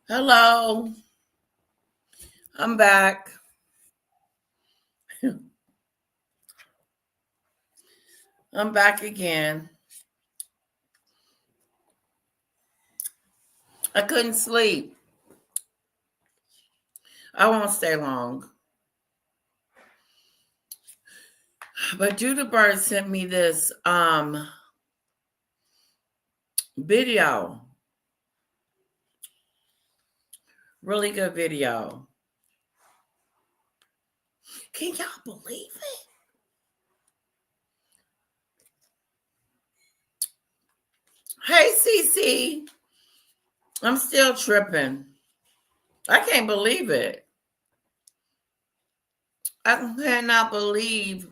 Hello, I'm back. I'm back again. I couldn't sleep. I won't stay long. But Judah Bird sent me this video. Really good video. Can y'all believe it? Hey Cece. I'm still tripping. I can't believe it. I cannot believe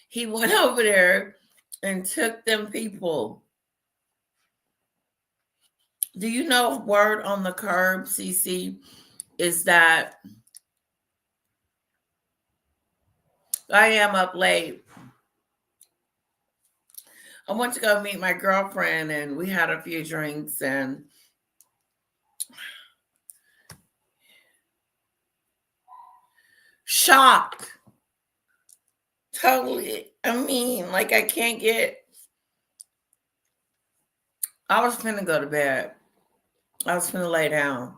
he went over there and took them people. Do you know word on the curb, Cece, is that I am up late. I went to go meet my girlfriend and we had a few drinks and shocked. Totally. I mean, like I can't get I was finna go to bed. I was finna lay down.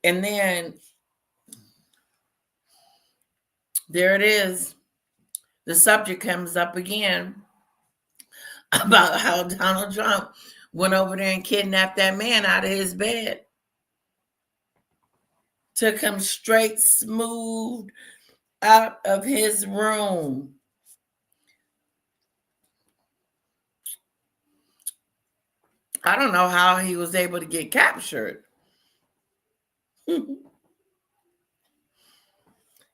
And then there it is. The subject comes up again about how Donald Trump went over there and kidnapped that man out of his bed. Took him straight smooth out of his room. I don't know how he was able to get captured.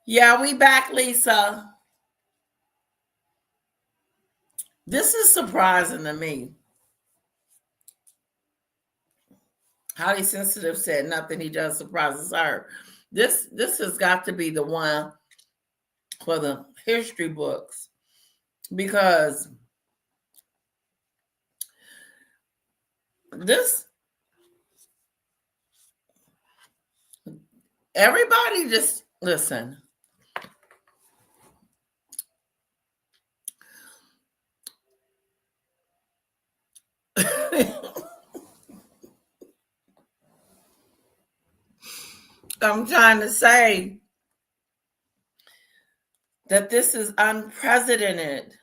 Yeah, we back, Lisa. This is surprising to me. Highly sensitive said nothing he does surprises her. This has got to be the one for the history books because this everybody just listen. I'm trying to say that this is unprecedented.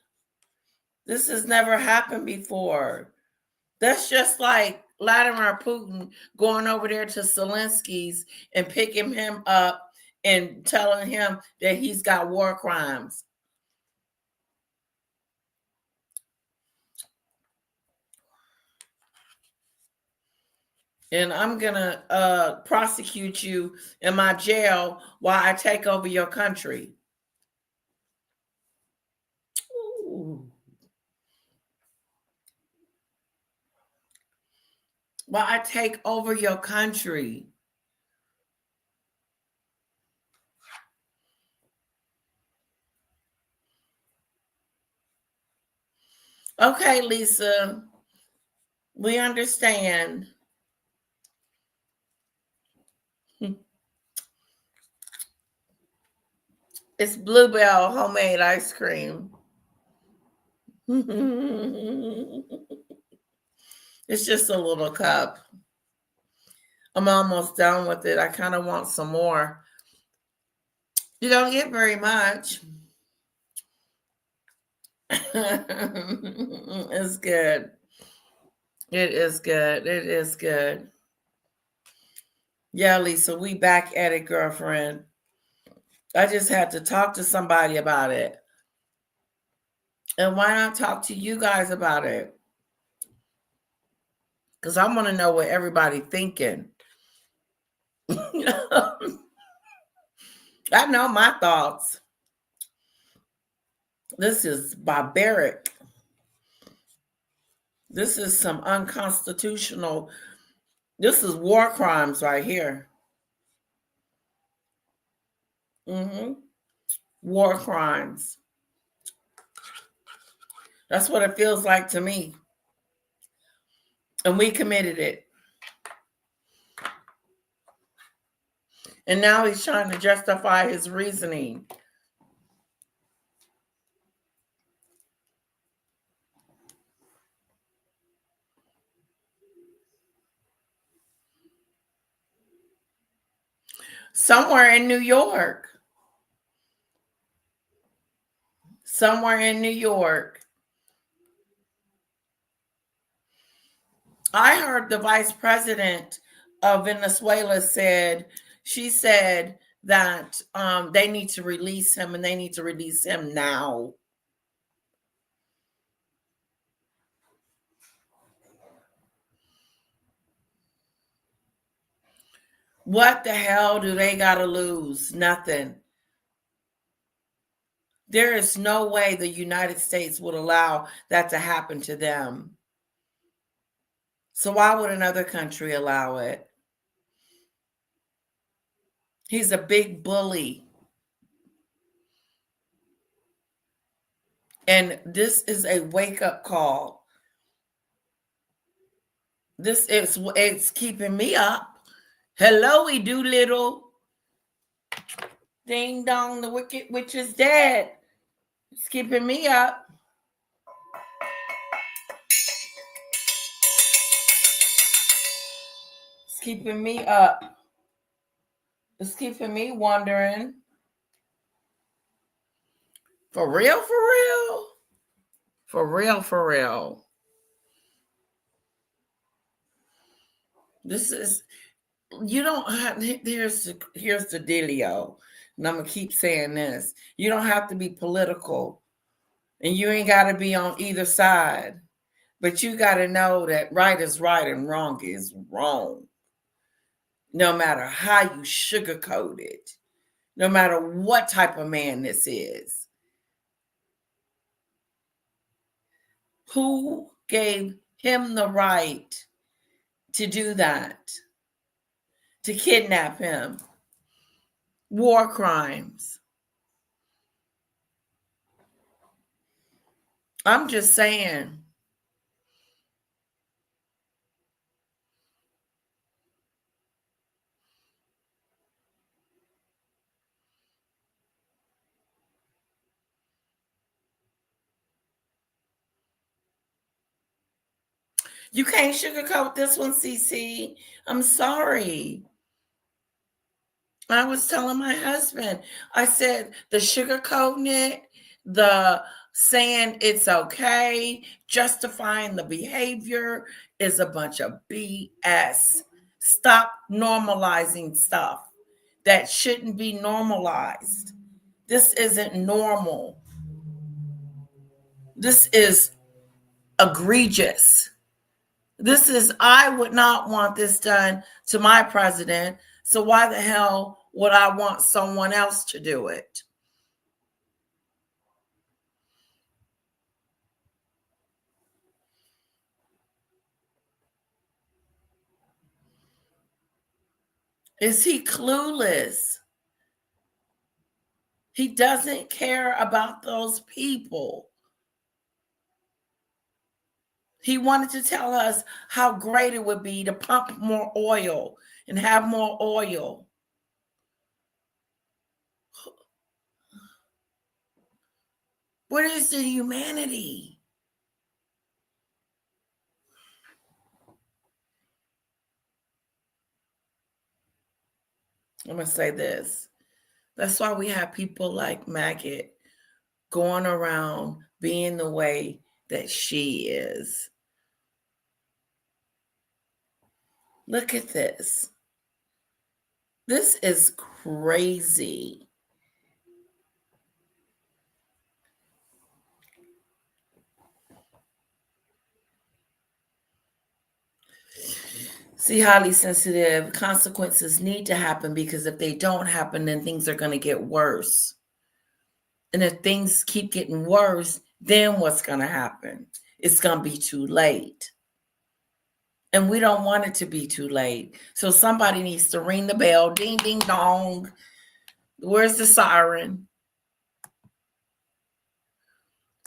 This has never happened before. That's just like Vladimir Putin going over there to Zelensky's and picking him up and telling him that he's got war crimes. And I'm going to prosecute you in my jail while I take over your country. Ooh. While I take over your country. Okay, Lisa, we understand. It's Bluebell homemade ice cream. It's just a little cup. I'm almost done with it. I kind of want some more. You don't get very much. It's good. It is good. It is good. Yeah, Lisa, we back at it, girlfriend. I just had to talk to somebody about it. And why not talk to you guys about it? Because I want to know what everybody thinking. I know my thoughts. This is barbaric. This is some unconstitutional. This is war crimes right here. War crimes. That's what it feels like to me. And we committed it. And now he's trying to justify his reasoning. Somewhere in New York. Somewhere in New York. I heard the vice president of Venezuela she said that they need to release him, and they need to release him now. What the hell do they got to lose? Nothing. There is no way the United States would allow that to happen to them. So why would another country allow it? He's a big bully. And this is a wake-up call. It's keeping me up. Hello, Doolittle. Ding dong, the wicked witch is dead. It's keeping me up. It's keeping me up. It's keeping me wondering. For real, for real? For real, for real. This is, you don't have, here's the dealio. And I'm going to keep saying this. You don't have to be political. And you ain't got to be on either side. But you got to know that right is right and wrong is wrong. No matter how you sugarcoat it. No matter what type of man this is. Who gave him the right to do that? To kidnap him? War crimes. I'm just saying. You can't sugarcoat this one, CC. I'm sorry. I was telling my husband, I said the sugarcoating it, the saying it's okay, justifying the behavior is a bunch of BS. Stop normalizing stuff that shouldn't be normalized. This isn't normal. This is egregious. I would not want this done to my president. So why the hell would I want someone else to do it? Is he clueless? He doesn't care about those people. He wanted to tell us how great it would be to pump more oil and have more oil. What is the humanity? I'm going to say this. That's why we have people like Maggot going around being the way that she is. Look at this. This is crazy. See, highly sensitive. Consequences need to happen because if they don't happen, then things are going to get worse. And if things keep getting worse, then what's going to happen? It's going to be too late. And we don't want it to be too late. So somebody needs to ring the bell. Ding, ding, dong. Where's the siren?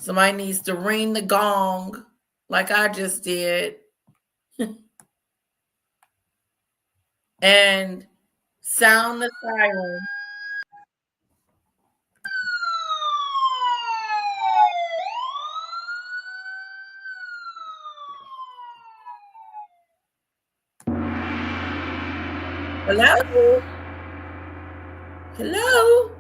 Somebody needs to ring the gong like I just did. and sound the siren. Hello? Hello?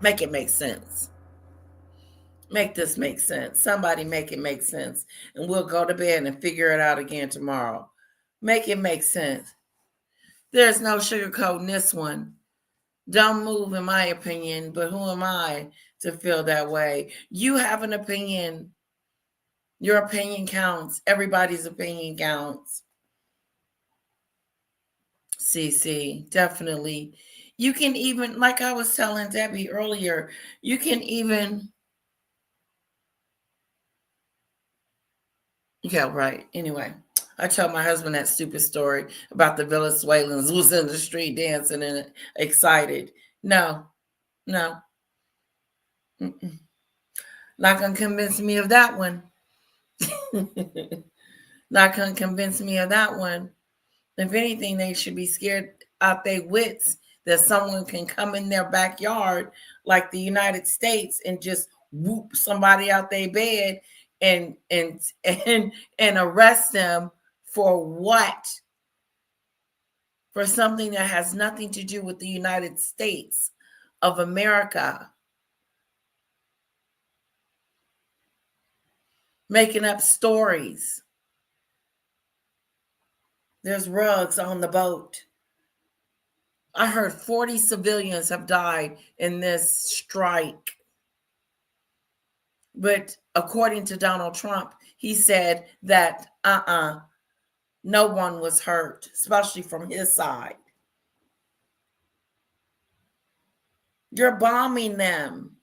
Make it make sense. Make this make sense. Somebody make it make sense. And we'll go to bed and figure it out again tomorrow. Make it make sense. There's no sugarcoating this one. Don't move, in my opinion, but who am I to feel that way? You have an opinion. Your opinion counts. Everybody's opinion counts. CC, definitely. You can even, like I was telling Debbie earlier, you can even, yeah, right. Anyway, I told my husband that stupid story about the Venezuelans who was in the street dancing and excited. No, no. Mm-mm. Not going to convince me of that one. Not going to convince me of that one. If anything, they should be scared out their wits that someone can come in their backyard like the United States and just whoop somebody out their bed and and arrest them for what? For something that has nothing to do with the United States of America. Making up stories. There's rugs on the boat. I heard 40 civilians have died in this strike. But according to Donald Trump, he said that no one was hurt, especially from his side. You're bombing them.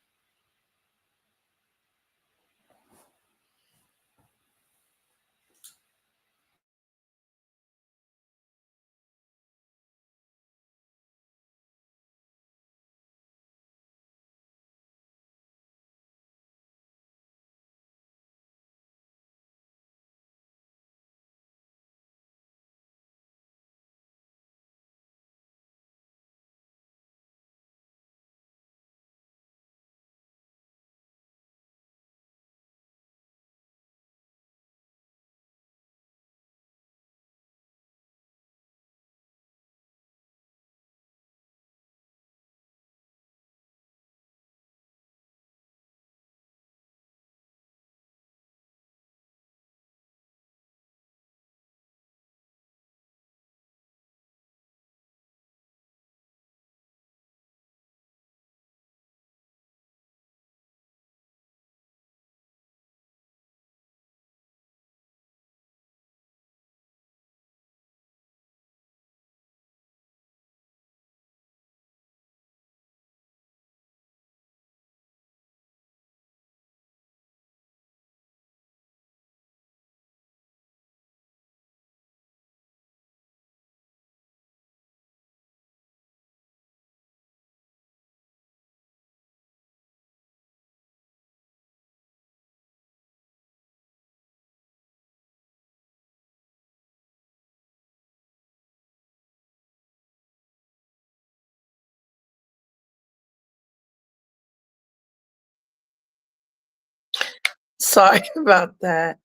Sorry about that.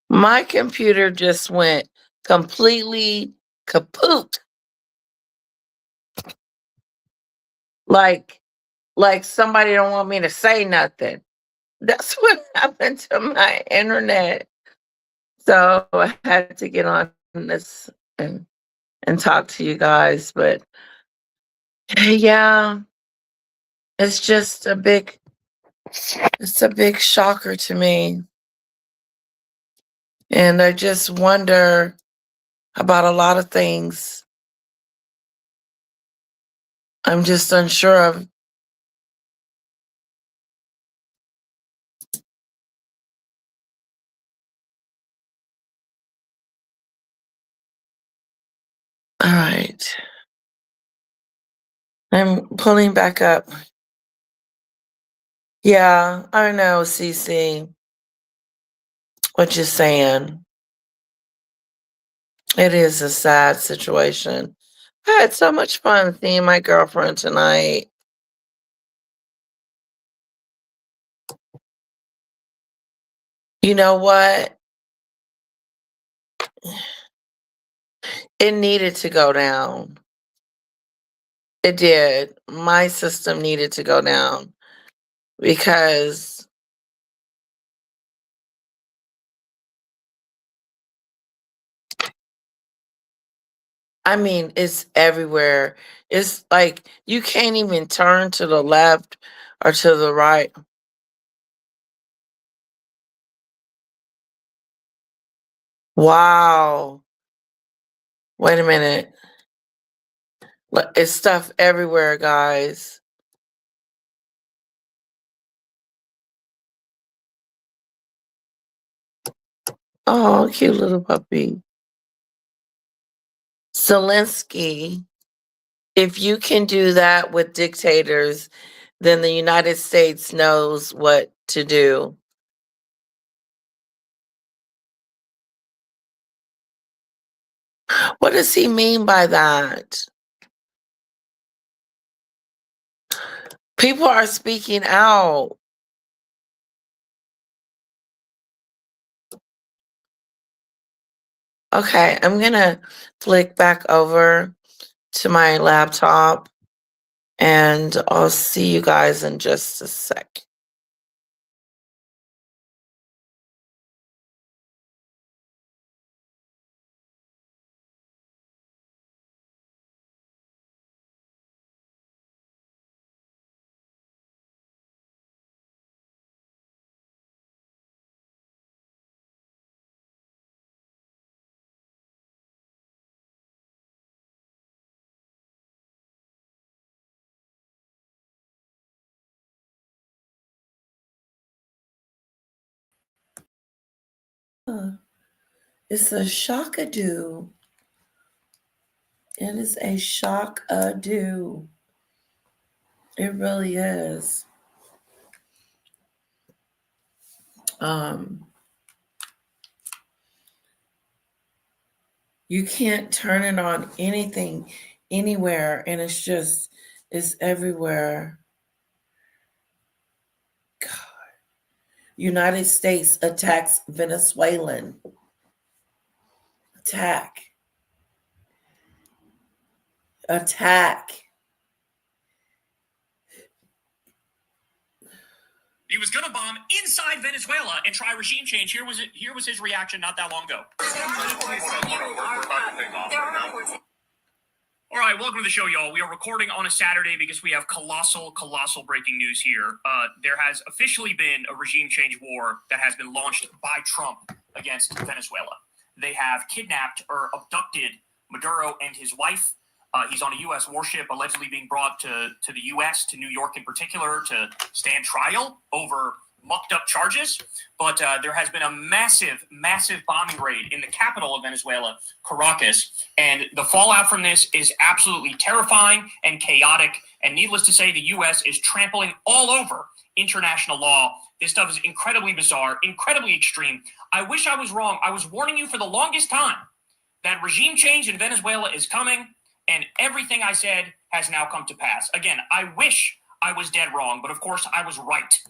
My computer just went completely kaput. Like like somebody don't want me to say nothing. That's what happened to my internet. So I had to get on this and talk to you guys. But yeah, it's just a big shocker to me. And I just wonder about a lot of things. I'm just unsure of. right. I'm pulling back up. Yeah, I know, Cece. What you're saying. It is a sad situation. I had so much fun seeing my girlfriend tonight. You know what? It needed to go down. It did. My system needed to go down because I mean, it's everywhere. It's like you can't even turn to the left or to the right. Wow. Wait a minute. It's stuff everywhere, guys. Oh, cute little puppy. Zelensky, if you can do that with dictators, then the United States knows what to do. What does he mean by that? People are speaking out. Okay, I'm gonna flick back over to my laptop and I'll see you guys in just a sec. It's a shock-a-doo. It is a shock-a-doo. It really is. You can't turn it on anything, anywhere, and it's everywhere. God. United States attacks Venezuelan. Attack. He was going to bomb inside Venezuela and try regime change. Here was his reaction not that long ago. All right, welcome to the show, y'all. We are recording on a Saturday because we have colossal breaking news here. There has officially been a regime change war that has been launched by Trump against Venezuela. They have kidnapped or abducted Maduro and his wife. He's on a U.S. warship, allegedly being brought to the U.S., to New York in particular, to stand trial over mucked up charges. But there has been a massive bombing raid in the capital of Venezuela, Caracas. And the fallout from this is absolutely terrifying and chaotic. And needless to say, the U.S. is trampling all over international law. This stuff is incredibly bizarre, incredibly extreme. I wish I was wrong. I was warning you for the longest time that regime change in Venezuela is coming. And everything I said has now come to pass. Again, I wish I was dead wrong, but of course I was right.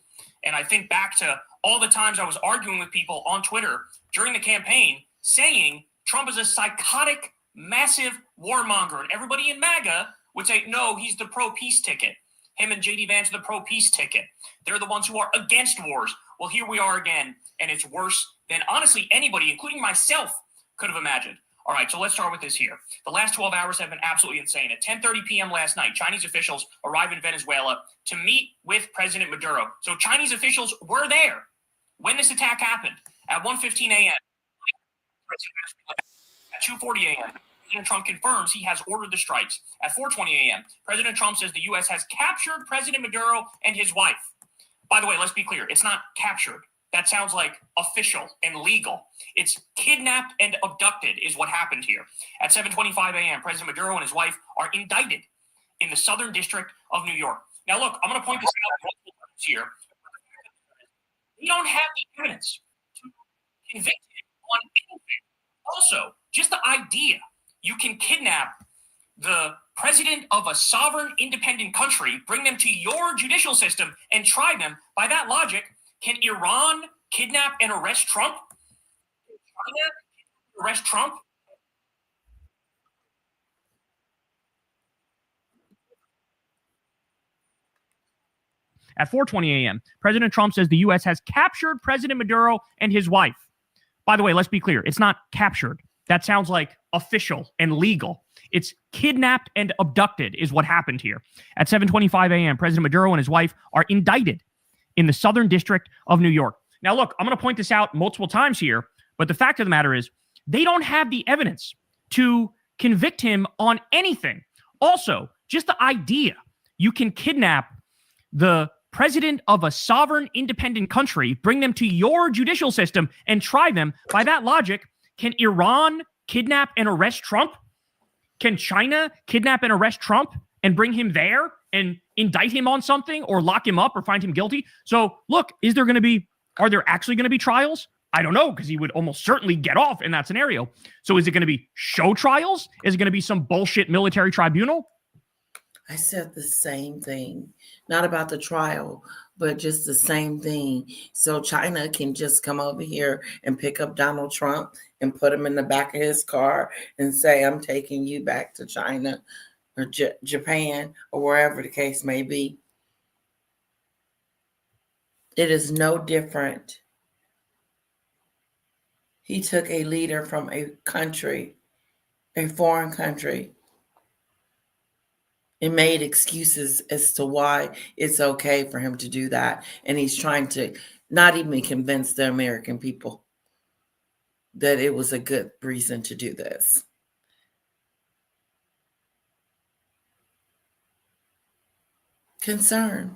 And I think back to all the times I was arguing with people on Twitter during the campaign saying Trump is a psychotic, massive warmonger. And everybody in MAGA would say, no, he's the pro-peace ticket. Him and J.D. Vance are the pro-peace ticket. They're the ones who are against wars. Well, here we are again, and it's worse than honestly anybody, including myself, could have imagined. All right, so let's start with this here. The last 12 hours have been absolutely insane. At 10:30 p.m. last night, Chinese officials arrived in Venezuela to meet with President Maduro. So Chinese officials were there when this attack happened. At 1:15 a.m., at 2:40 a.m., President Trump confirms he has ordered the strikes. At 4:20 a.m., President Trump says the U.S. has captured President Maduro and his wife. By the way, let's be clear. It's not captured. That sounds like official and legal. It's kidnapped and abducted is what happened here. At 7:25 a.m., President Maduro and his wife are indicted in the Southern District of New York. Now, look, I'm going to point this out here. We don't have the evidence to convict him on anything. Also, just the idea you can kidnap the president of a sovereign independent country, bring them to your judicial system, and try them. By that logic, can Iran kidnap and arrest Trump? Can China arrest Trump? At 4:20 a.m., President Trump says the U.S. has captured President Maduro and his wife. By the way, let's be clear. It's not captured. That sounds like official and legal. It's kidnapped and abducted is what happened here. At 7:25 a.m., President Maduro and his wife are indicted in the Southern District of New York. Now, look, I'm going to point this out multiple times here, but the fact of the matter is they don't have the evidence to convict him on anything. Also, just the idea you can kidnap the president of a sovereign independent country, bring them to your judicial system, and try them. By that logic, can Iran kidnap and arrest Trump? Can China kidnap and arrest Trump and bring him there and indict him on something or lock him up or find him guilty? So, look, are there actually going to be trials? I don't know, because he would almost certainly get off in that scenario. So is it going to be show trials? Is it going to be some bullshit military tribunal? I said the same thing, not about the trial, but just the same thing. So China can just come over here and pick up Donald Trump and put him in the back of his car and say, I'm taking you back to China or Japan or wherever the case may be. It is no different. He took a leader from a country, a foreign country, and made excuses as to why it's okay for him to do that. And he's trying to not even convince the American people that it was a good reason to do this. Concerns.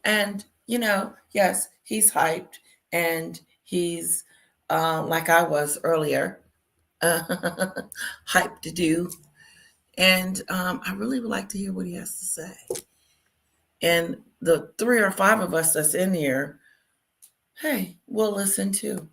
And, yes, he's hyped and he's, like I was earlier, hyped to do. And I really would like to hear what he has to say. And the 3 or 5 of us that's in here, hey, we'll listen too.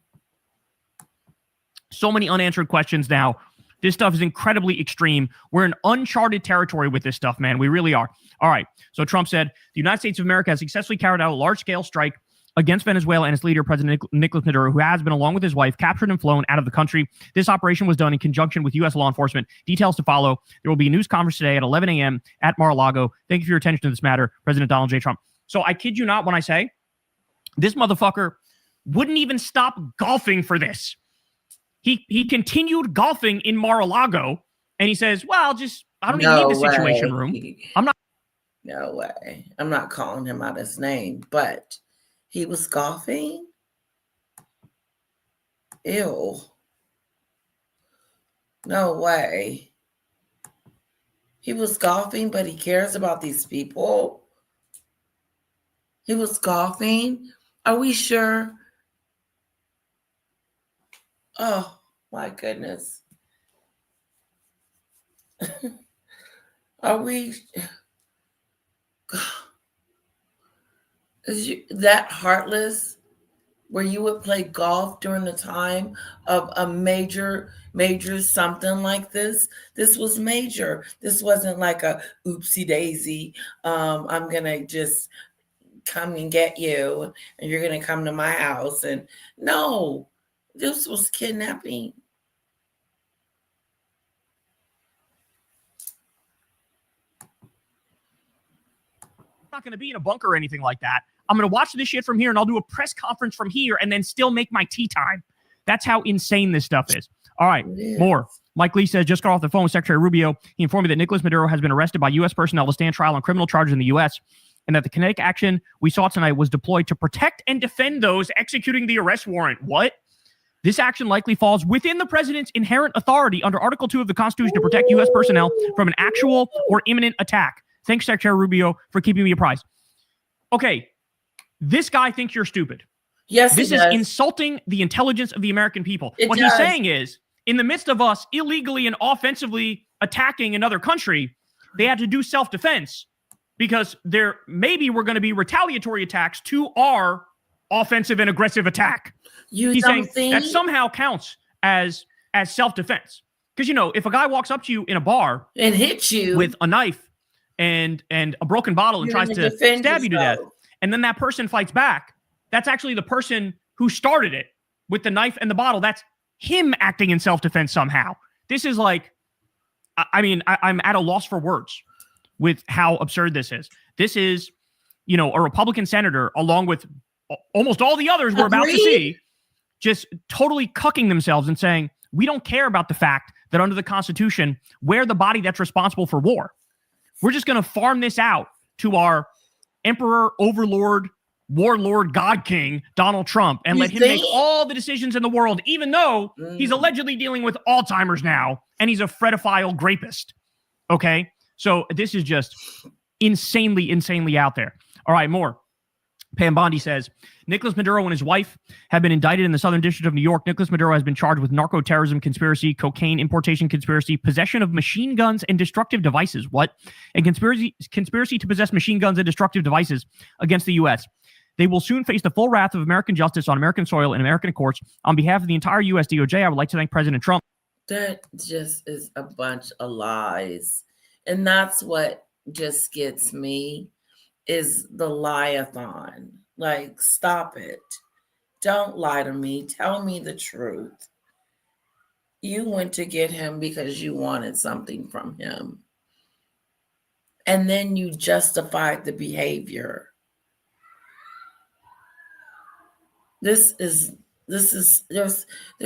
So many unanswered questions now. This stuff is incredibly extreme. We're in uncharted territory with this stuff, man. We really are. All right. So Trump said, the United States of America has successfully carried out a large-scale strike against Venezuela and its leader, President Nicolas Maduro, who has been, along with his wife, captured and flown out of the country. This operation was done in conjunction with U.S. law enforcement. Details to follow. There will be a news conference today at 11 a.m. at Mar-a-Lago. Thank you for your attention to this matter, President Donald J. Trump. So I kid you not when I say this motherfucker wouldn't even stop golfing for this. He continued golfing in Mar-a-Lago, and he says, well, I don't even need the Situation Room. No way. I'm not calling him out his name, but he was golfing? Ew. No way. He was golfing, but he cares about these people? He was golfing? Are we sure? Oh, my goodness. Are we... Is you that heartless where you would play golf during the time of a major something like this? This was major. This wasn't like a oopsie daisy. I'm going to just come and get you and you're going to come to my house. And no, this was kidnapping. Not going to be in a bunker or anything like that. I'm going to watch this shit from here and I'll do a press conference from here and then still make my tea time. That's how insane this stuff is. All right, more. Mike Lee says, just got off the phone with Secretary Rubio. He informed me that Nicolas Maduro has been arrested by U.S. personnel to stand trial on criminal charges in the U.S. and that the kinetic action we saw tonight was deployed to protect and defend those executing the arrest warrant. What? This action likely falls within the president's inherent authority under Article 2 of the Constitution to protect U.S. personnel from an actual or imminent attack. Thanks, Secretary Rubio, for keeping me apprised. Okay, This guy thinks you're stupid. Yes, this it is does. insulting the intelligence of the American people. It What does. he's saying is, in the midst of us illegally and offensively attacking another country, they had to do self-defense because maybe we're going to be retaliatory attacks to our offensive and aggressive attack. He's saying that somehow counts as self-defense. Because, you know, if a guy walks up to you in a bar and hits you with a knife and a broken bottle and tries to stab you to death, and then that person fights back, that's actually the person who started it with the knife and the bottle. That's him acting in self-defense somehow. This is like, I mean, I'm at a loss for words with how absurd this is. This is, you know, a Republican senator, along with almost all the others we're about to see, just totally cucking themselves and saying, we don't care about the fact that under the Constitution, we're the body that's responsible for war. We're just going to farm this out to our emperor, overlord, warlord, God King, Donald Trump, and let him make all the decisions in the world, even though he's allegedly dealing with Alzheimer's now, and he's a fredophile grapist. Okay? So this is just insanely, insanely out there. All right, more. Pam Bondi says, Nicolas Maduro and his wife have been indicted in the Southern District of New York. Nicolas Maduro has been charged with narco-terrorism conspiracy, cocaine importation conspiracy, possession of machine guns and destructive devices. What? And conspiracy to possess machine guns and destructive devices against the U.S. They will soon face the full wrath of American justice on American soil and American courts. On behalf of the entire U.S. DOJ, I would like to thank President Trump. That just is a bunch of lies. And that's what just gets me, is the lie-a-thon. Like, stop it. Don't lie to me. Tell me the truth. You went to get him because you wanted something from him. And then you justified the behavior. There's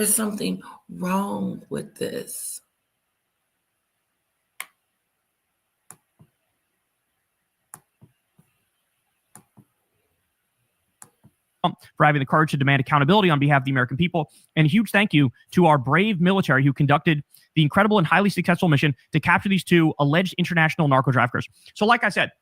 something wrong with this. For having the courage to demand accountability on behalf of the American people. And a huge thank you to our brave military who conducted the incredible and highly successful mission to capture these two alleged international narco traffickers. So like I said,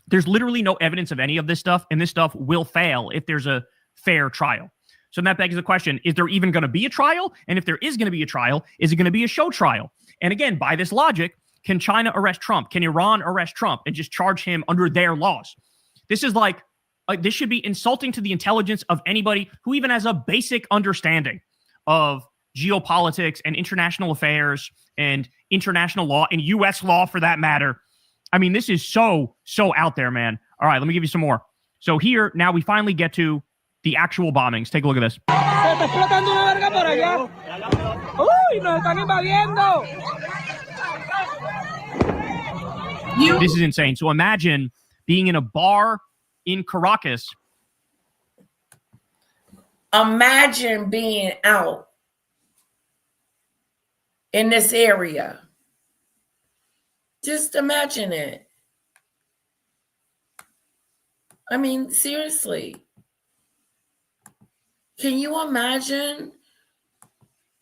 there's literally no evidence of any of this stuff, and this stuff will fail if there's a fair trial. So that begs the question, is there even going to be a trial? And if there is going to be a trial, is it going to be a show trial? And again, by this logic, can China arrest Trump? Can Iran arrest Trump and just charge him under their laws? This is like, this should be insulting to the intelligence of anybody who even has a basic understanding of geopolitics and international affairs and international law and U.S. law for that matter. I mean, this is so out there, man. All right, let me give you some more. So here, now we finally get to the actual bombings. Take a look at this. This is insane. So imagine being in a bar in Caracas. Imagine being out in this area. Just imagine it. I mean, seriously. Can you imagine?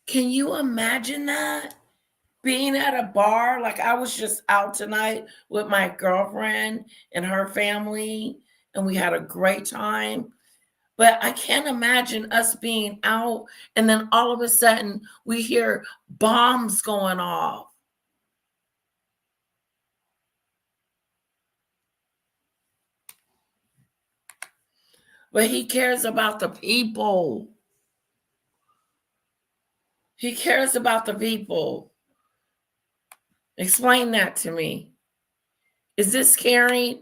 Can you imagine that? Being at a bar, like I was just out tonight with my girlfriend and her family, and we had a great time. But I can't imagine us being out and then all of a sudden we hear bombs going off. But he cares about the people. He cares about the people. Explain that to me. Is this caring?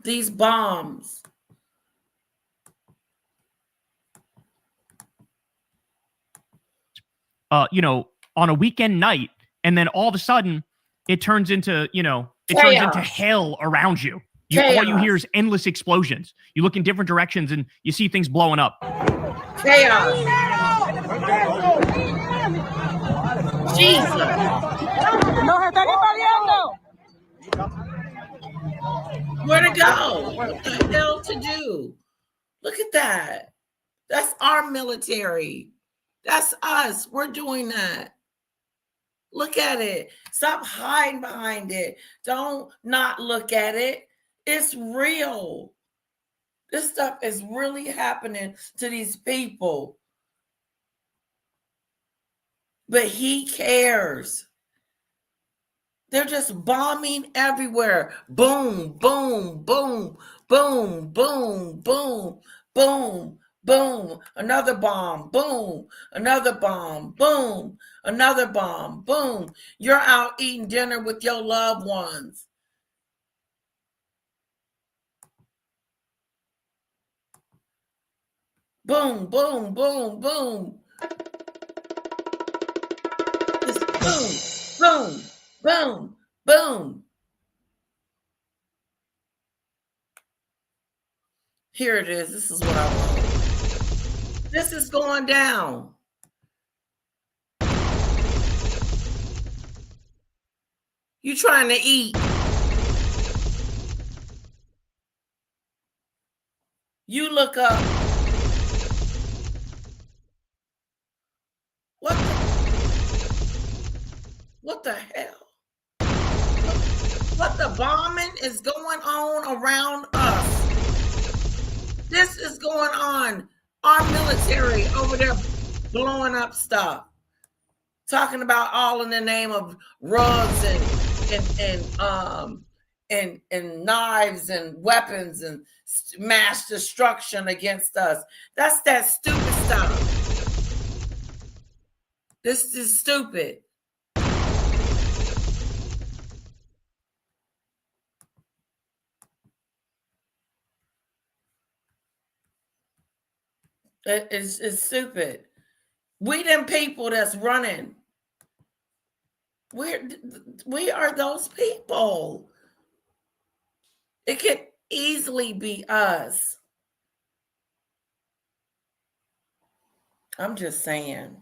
These bombs. You know, on a weekend night, and then all of a sudden it turns into, you know, it Chaos. turns into hell around you. All you hear is endless explosions. You look in different directions and you see things blowing up. Chaos. Jesus. Where to go? What the hell to do? Look at that. That's our military. That's us. We're doing that. Look at it. Stop hiding behind it. Don't not look at it. It's real. This stuff is really happening to these people. But he cares. They're just bombing everywhere. Boom, boom, boom, boom, boom, boom, boom, boom. Another bomb, boom, another bomb, boom, another bomb, boom. You're out eating dinner with your loved ones. Boom, boom, boom, boom. Just boom, boom, boom, boom. Here it is. This is what I want. This is going down. You trying to eat. You look up. What the hell? What the bombing is going on around us? This is going on. Our military over there blowing up stuff. Talking about all in the name of rugs and knives and weapons and mass destruction against us. That's that stupid stuff. This is stupid. It's stupid. We them people that's running. We are those people. It could easily be us. I'm just saying.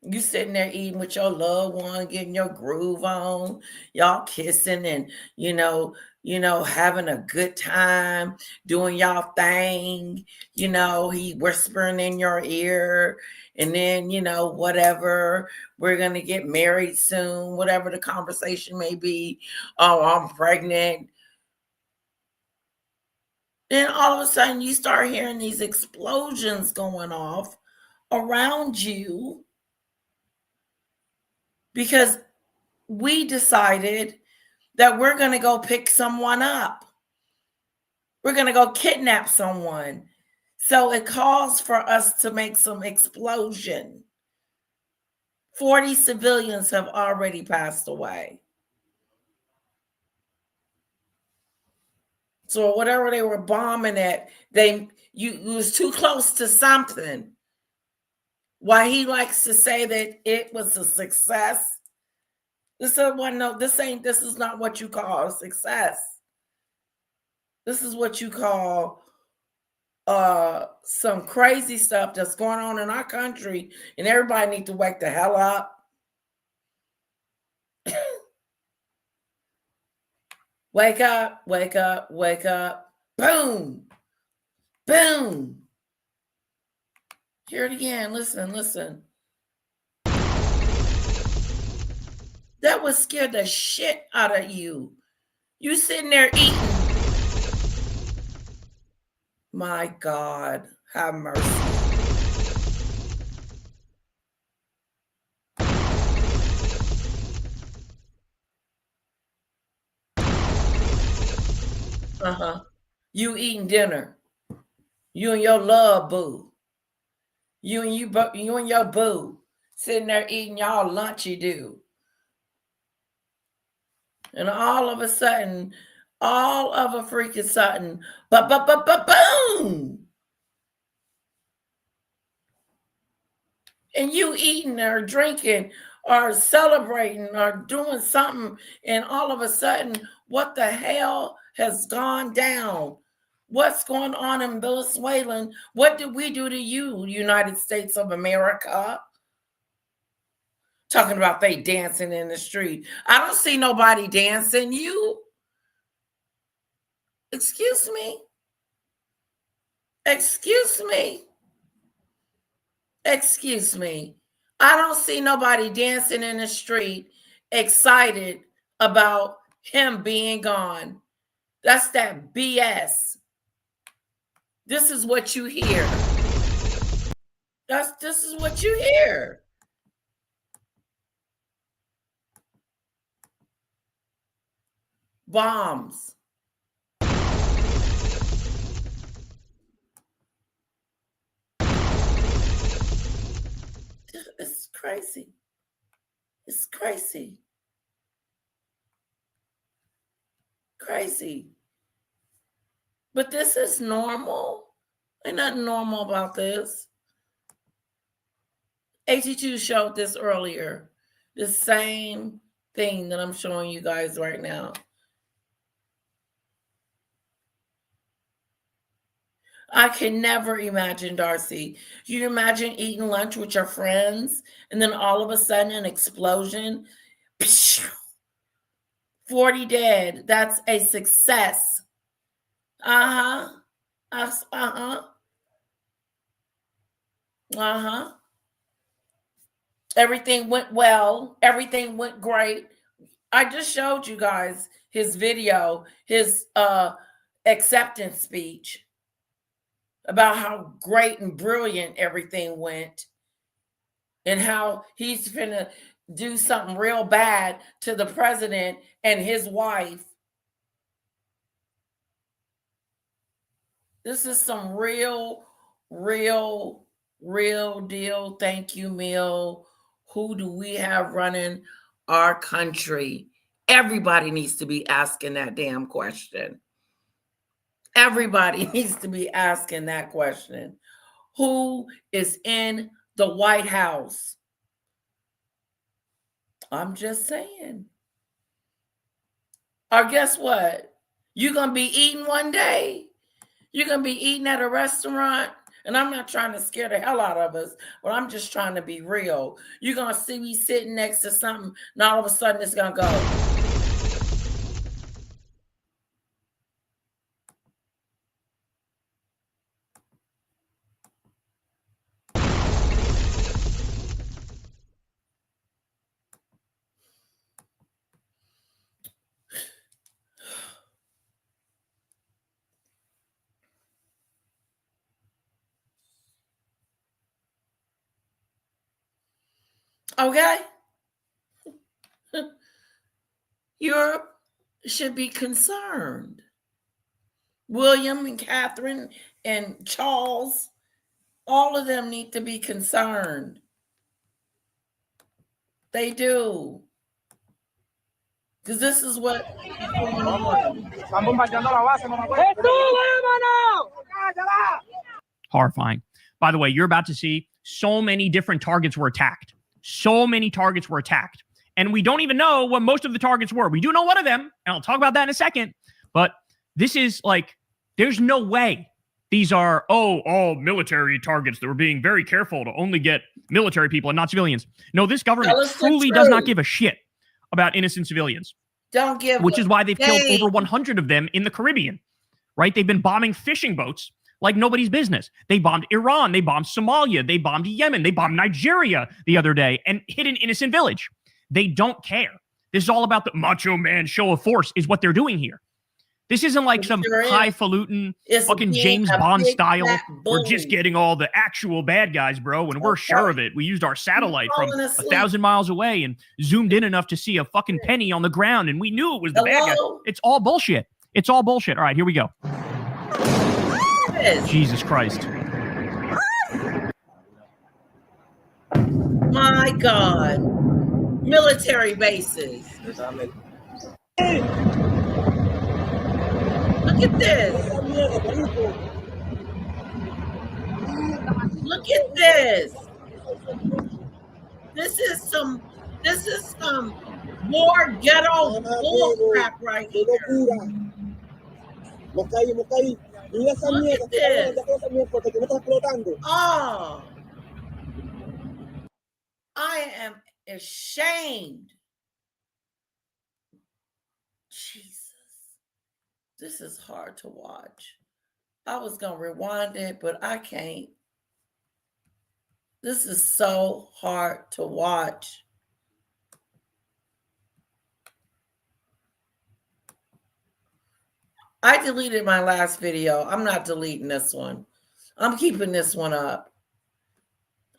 You sitting there eating with your loved one, getting your groove on, y'all kissing and having a good time, doing y'all thing, he whispering in your ear, and then, whatever, we're gonna get married soon, whatever the conversation may be. Oh, I'm pregnant. Then all of a sudden you start hearing these explosions going off around you. Because we decided that we're going to go pick someone up. We're going to go kidnap someone. So it calls for us to make some explosion. 40 civilians have already passed away. So whatever they were bombing at, you was too close to something. Why he likes to say that it was a success. This is not what you call success. This is what you call some crazy stuff that's going on in our country, and everybody needs to wake the hell up. Wake up, wake up, wake up. Boom. Boom. Hear it again. Listen. That would scare the shit out of you. You sitting there eating. My God, have mercy. You eating dinner. You and your love boo. You and your boo sitting there eating y'all lunch you do. And all of a freaking sudden, boom. And you eating or drinking or celebrating or doing something, and all of a sudden, what the hell has gone down? What's going on in Venezuela? What did we do to you, United States of America? Talking about they dancing in the street. I don't see nobody dancing. You? Excuse me? Excuse me? Excuse me. I don't see nobody dancing in the street excited about him being gone. That's that BS. This is what you hear. This is what you hear. Bombs. It's crazy. It's crazy. Crazy. But this is normal. Ain't nothing normal about this. AT2 showed this earlier. The same thing that I'm showing you guys right now. I can never imagine, Darcy. You imagine eating lunch with your friends and then all of a sudden an explosion? 40 dead. That's a success. Uh-huh. Uh-huh. Uh-huh. Everything went well. Everything went great. I just showed you guys his video, his acceptance speech about how great and brilliant everything went and how he's finna do something real bad to the president and his wife. This is some real deal. Thank you, Mill. Who do we have running our country? Everybody needs to be asking that damn question. Everybody needs to be asking that question. Who is in the White House? I'm just saying. Or guess what? You're going to be eating one day. You're going to be eating at a restaurant. And I'm not trying to scare the hell out of us, but I'm just trying to be real. You're going to see me sitting next to something, and all of a sudden it's going to go. Okay? Europe should be concerned. William and Catherine and Charles, all of them need to be concerned. They do. Because this is what Horrifying. By the way, you're about to see so many different targets were attacked. So many targets were attacked. And we don't even know what most of the targets were. We do know one of them, and I'll talk about that in a second. But this is like, there's no way these are, all military targets that were being very careful to only get military people and not civilians. No, this government truly does not give a shit about innocent civilians. Don't give Which is why they've killed over 100 of them in the Caribbean, right? They've been bombing fishing boats like nobody's business. They bombed Iran. They bombed Somalia. They bombed Yemen. They bombed Nigeria the other day and hit an innocent village. They don't care. This is all about the macho man show of force is what they're doing here. This isn't like some highfalutin fucking James Bond style. We're just getting all the actual bad guys, bro, and we're sure of it. We used our satellite from 1,000 miles away and zoomed in enough to see a fucking penny on the ground, and we knew it was the bad guy. It's all bullshit. It's all bullshit. All right, here we go. Jesus Christ. My God. Military bases. Look at this. Look at this. This is some war ghetto bull crap right here. Look at this. Oh. I am ashamed. Jesus. This is hard to watch. I was going to rewind it, but I can't. This is so hard to watch. I deleted my last video. I'm not deleting this one. I'm keeping this one up.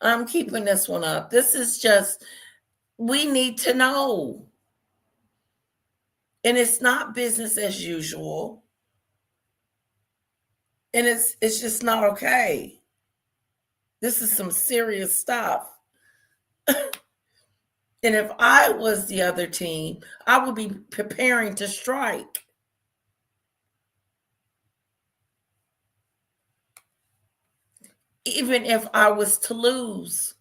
I'm keeping this one up. This is just, we need to know. And it's not business as usual. And it's just not okay. This is some serious stuff. And if I was the other team, I would be preparing to strike. Even if I was to lose.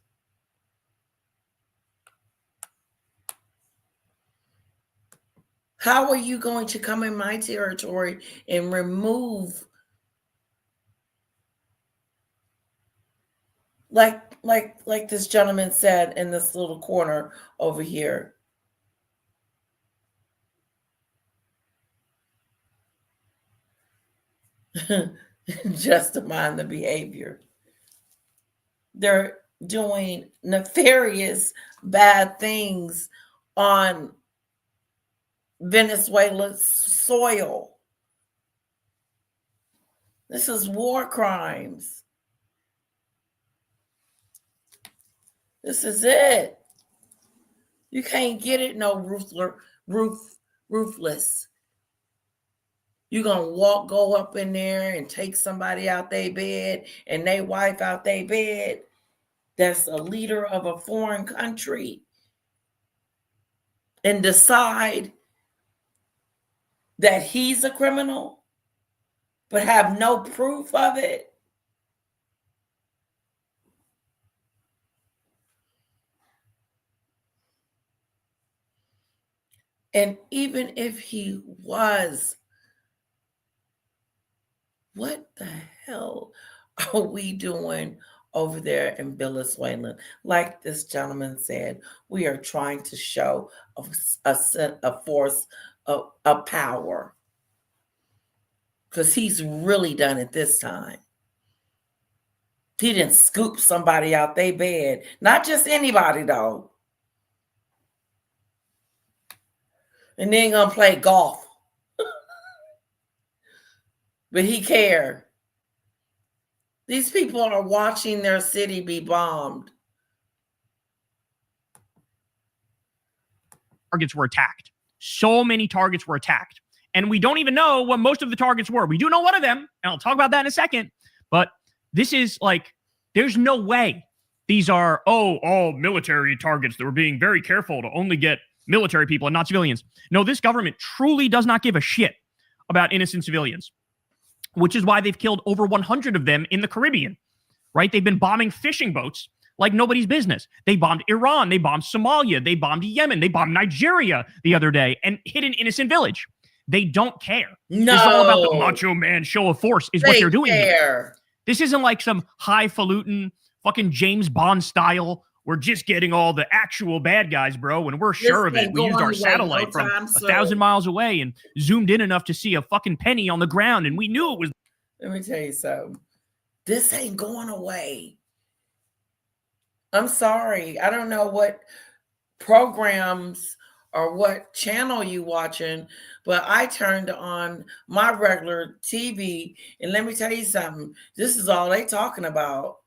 How are you going to come in my territory and remove, like this gentleman said in this little corner over here? Just to mind the behavior. They're doing nefarious, bad things on Venezuela's soil. This is war crimes. This is it. You can't get it no ruthless. You're going to go up in there and take somebody out their bed and their wife out their bed that's a leader of a foreign country and decide that he's a criminal, but have no proof of it. And even if he was, what the hell are we doing over there in Venezuela? Like this gentleman said, we are trying to show a force of power. Because he's really done it this time. He didn't scoop somebody out their bed. Not just anybody, though. And then gonna play golf. But he cared. These people are watching their city be bombed. Targets were attacked. So many targets were attacked. And we don't even know what most of the targets were. We do know one of them, and I'll talk about that in a second. But this is like, there's no way these are, all military targets that were being very careful to only get military people and not civilians. No, this government truly does not give a shit about innocent civilians, which is why they've killed over 100 of them in the Caribbean, right? They've been bombing fishing boats like nobody's business. They bombed Iran. They bombed Somalia. They bombed Yemen. They bombed Nigeria the other day and hit an innocent village. They don't care. No. This is all about the macho man show of force is what they're doing here. This isn't like some highfalutin fucking James Bond style. We're just getting all the actual bad guys, bro, and we're sure of it. We used our satellite from 1,000 miles away and zoomed in enough to see a fucking penny on the ground, and we knew it was. Let me tell you something. This ain't going away. I'm sorry. I don't know what programs or what channel you watching, but I turned on my regular TV, and let me tell you something. This is all they talking about.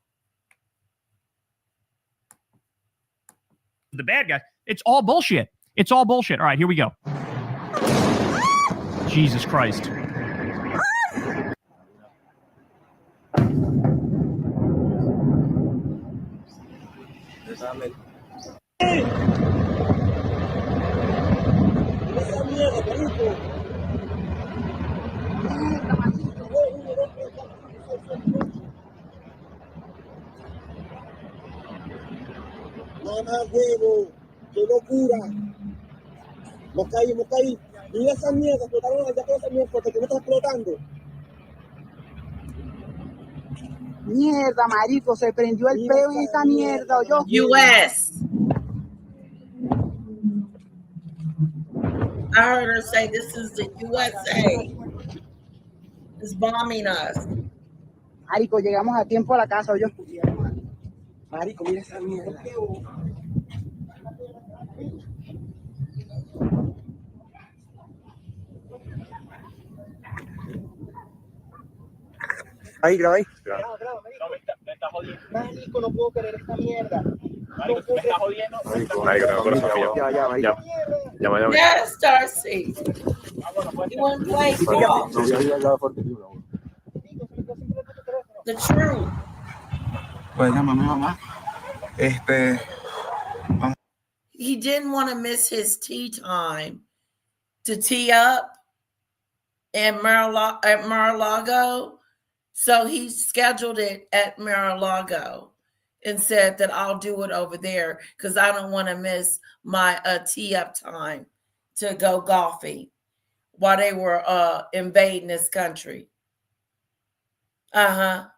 The bad guy. It's all bullshit. It's all bullshit. All right, here we go. Jesus Christ. Mamá huevo, qué locura. Mocaí. Mira esa mierda, explotaron allá toda esa mierda porque no está explotando. Mierda, marico, se prendió el peo en esa mierda, yo. U.S. I heard her say this is the USA. It's bombing us. Marico, llegamos a tiempo a la casa, yo. Marico, mira esa mierda. Ahí, graba ahí. No, me está jodiendo. Marico, no puedo creer esta mierda. Marico, tú me estás jodiendo. Ya. Yes, Darcy. You want to play golf? The truth. Pues llámame, mamá. He didn't want to miss his tee time to tee up at Mar-a-Lago. So he scheduled it at Mar-a-Lago and said that I'll do it over there because I don't want to miss my tee up time to go golfing while they were invading this country. Yeah.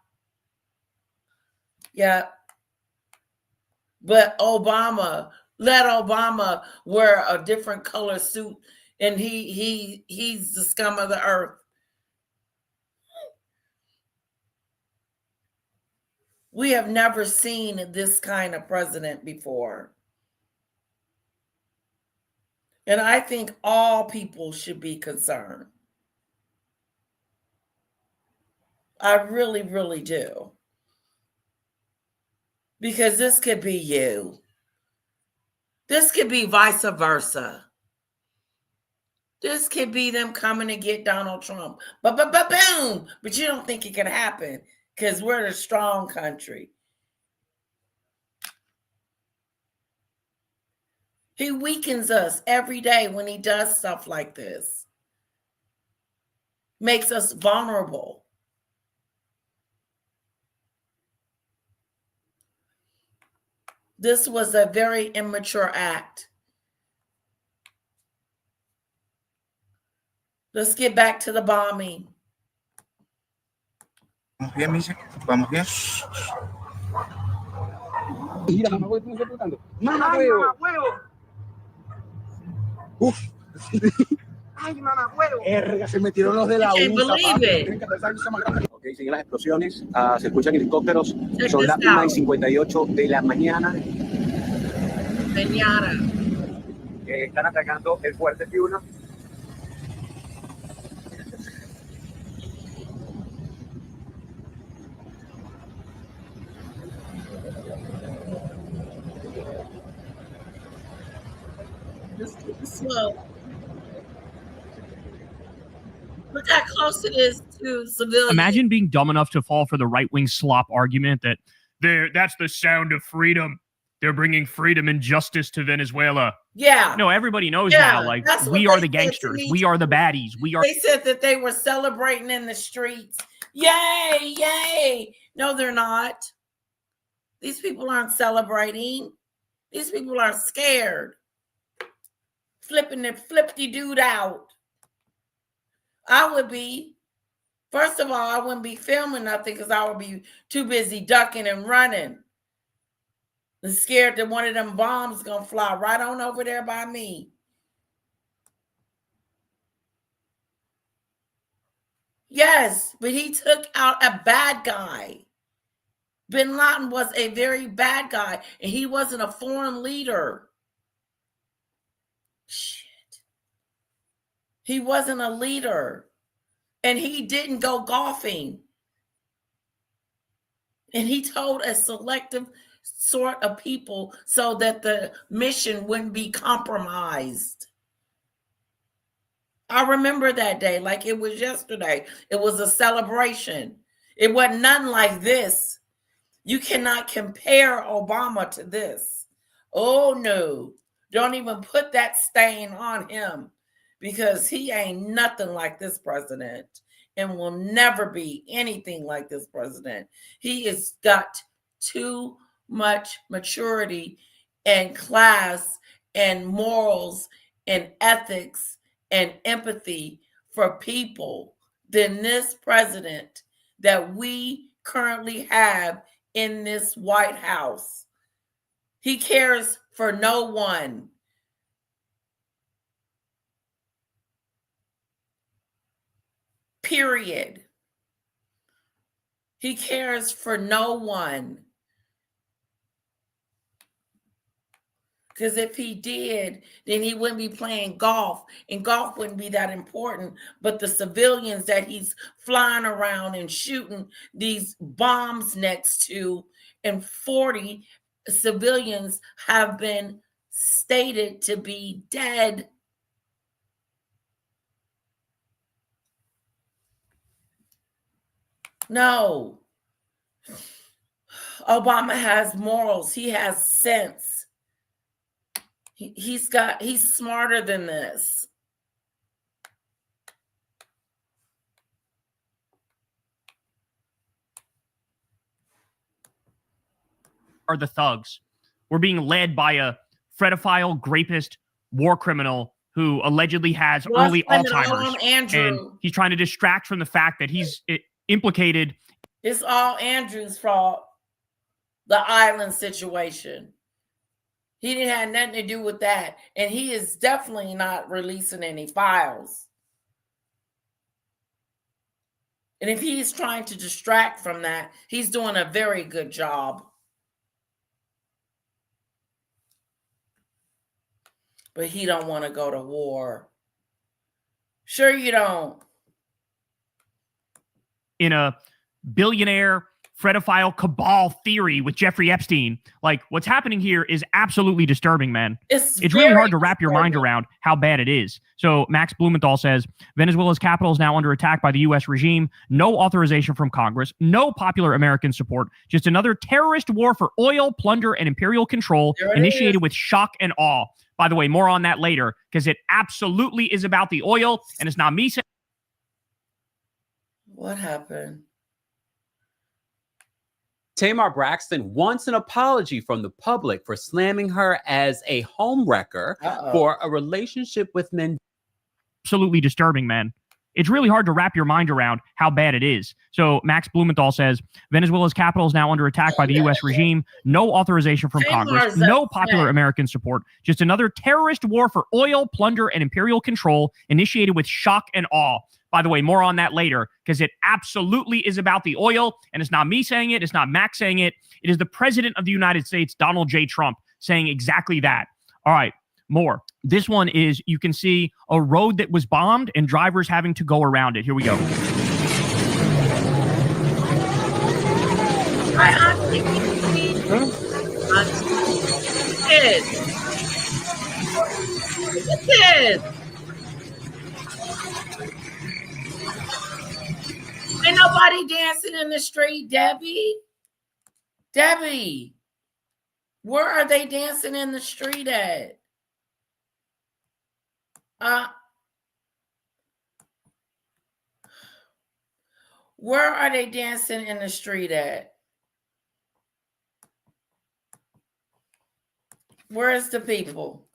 But let Obama wear a different color suit, and he's the scum of the earth. We have never seen this kind of president before. And I think all people should be concerned. I really, really do. Because this could be you. This could be vice versa. This could be them coming to get Donald Trump. But boom! But you don't think it can happen because we're a strong country. He weakens us every day when he does stuff like this. Makes us vulnerable. This was a very immature act. Let's get back to the bombing. Vamos bien, Mise. Vamos bien. Mira, mamá, güey, tú me estás preguntando. Mamá, huevo. Uf. Ay, mamá, huevo. Erga, se metieron los de la I can't USA. believe it. Ok, siguen las explosiones, se escuchan helicópteros, Check son this las out. 1:58 de la mañana. Mañana. Están atacando el fuerte Piuna. Just keep it slow. Look how close it is to civilians. Imagine being dumb enough to fall for the right-wing slop argument that that's the sound of freedom. They're bringing freedom and justice to Venezuela. Yeah. No, everybody knows Yeah, now, like, that's what we are they the said to gangsters. me We are the too. baddies. We are. They said that they were celebrating in the streets. Yay, yay. No, they're not. These people aren't celebrating. These people are scared. Flipping the flippity dude out. I would be. First of all, I wouldn't be filming nothing because I would be too busy ducking and running. And scared that one of them bombs is gonna fly right on over there by me. Yes, but he took out a bad guy. Bin Laden was a very bad guy, and he wasn't a foreign leader. Shit. He wasn't a leader, and he didn't go golfing. And he told a selective sort of people so that the mission wouldn't be compromised. I remember that day like it was yesterday. It was a celebration. It wasn't nothing like this. You cannot compare Obama to this. Oh, no. Don't even put that stain on him because he ain't nothing like this president and will never be anything like this president. He has got too much maturity and class and morals and ethics and empathy for people than this president that we currently have in this White House. He cares for no one. Period. He cares for no one. Because if he did, then he wouldn't be playing golf, and golf wouldn't be that important. But the civilians that he's flying around and shooting these bombs next to, and 40 civilians have been stated to be dead. No. Obama has morals. He has sense. He's smarter than this. Are the thugs. We're being led by a pedophile, rapist, war criminal who allegedly has early Alzheimer's. And he's trying to distract from the fact that he's implicated. It's all Andrew's fault. The island situation. He didn't have nothing to do with that. And he is definitely not releasing any files. And if he's trying to distract from that, he's doing a very good job. But he don't want to go to war. Sure you don't. In a billionaire pedophile cabal theory with Jeffrey Epstein. Like, what's happening here is absolutely disturbing, man. It's really hard to wrap your mind around how bad it is. So Max Blumenthal says, Venezuela's capital is now under attack by the U.S. regime. No authorization from Congress. No popular American support. Just another terrorist war for oil, plunder, and imperial control initiated with shock and awe. By the way, more on that later, because it absolutely is about the oil, and it's not me saying. What happened? Tamar Braxton wants an apology from the public for slamming her as a homewrecker for a relationship with men. Absolutely disturbing, man. It's really hard to wrap your mind around how bad it is. So Max Blumenthal says, Venezuela's capital is now under attack by the U.S. regime. No authorization from Congress. No popular American support. Just another terrorist war for oil, plunder, and imperial control initiated with shock and awe. By the way, more on that later, because it absolutely is about the oil, and it's not me saying it. It's not Max saying it. It is the president of the United States, Donald J. Trump, saying exactly that. All right, more. This one is, you can see a road that was bombed and drivers having to go around it. Here we go. Ain't nobody dancing in the street, Debbie. Debbie, where are they dancing in the street at? Where are they dancing in the street at? Where's the people?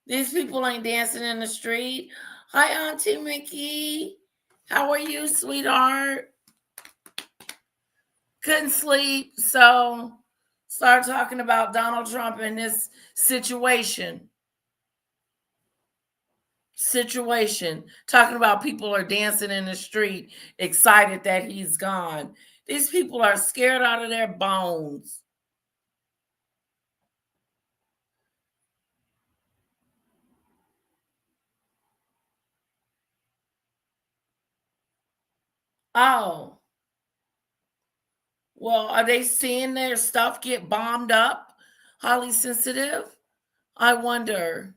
These people ain't dancing in the street. Hi, Auntie Mickey. How are you, sweetheart? Couldn't sleep, so start talking about Donald Trump and this situation. Talking about people are dancing in the street, excited that he's gone. These people are scared out of their bones. Oh. Well, are they seeing their stuff get bombed up? Highly sensitive? I wonder.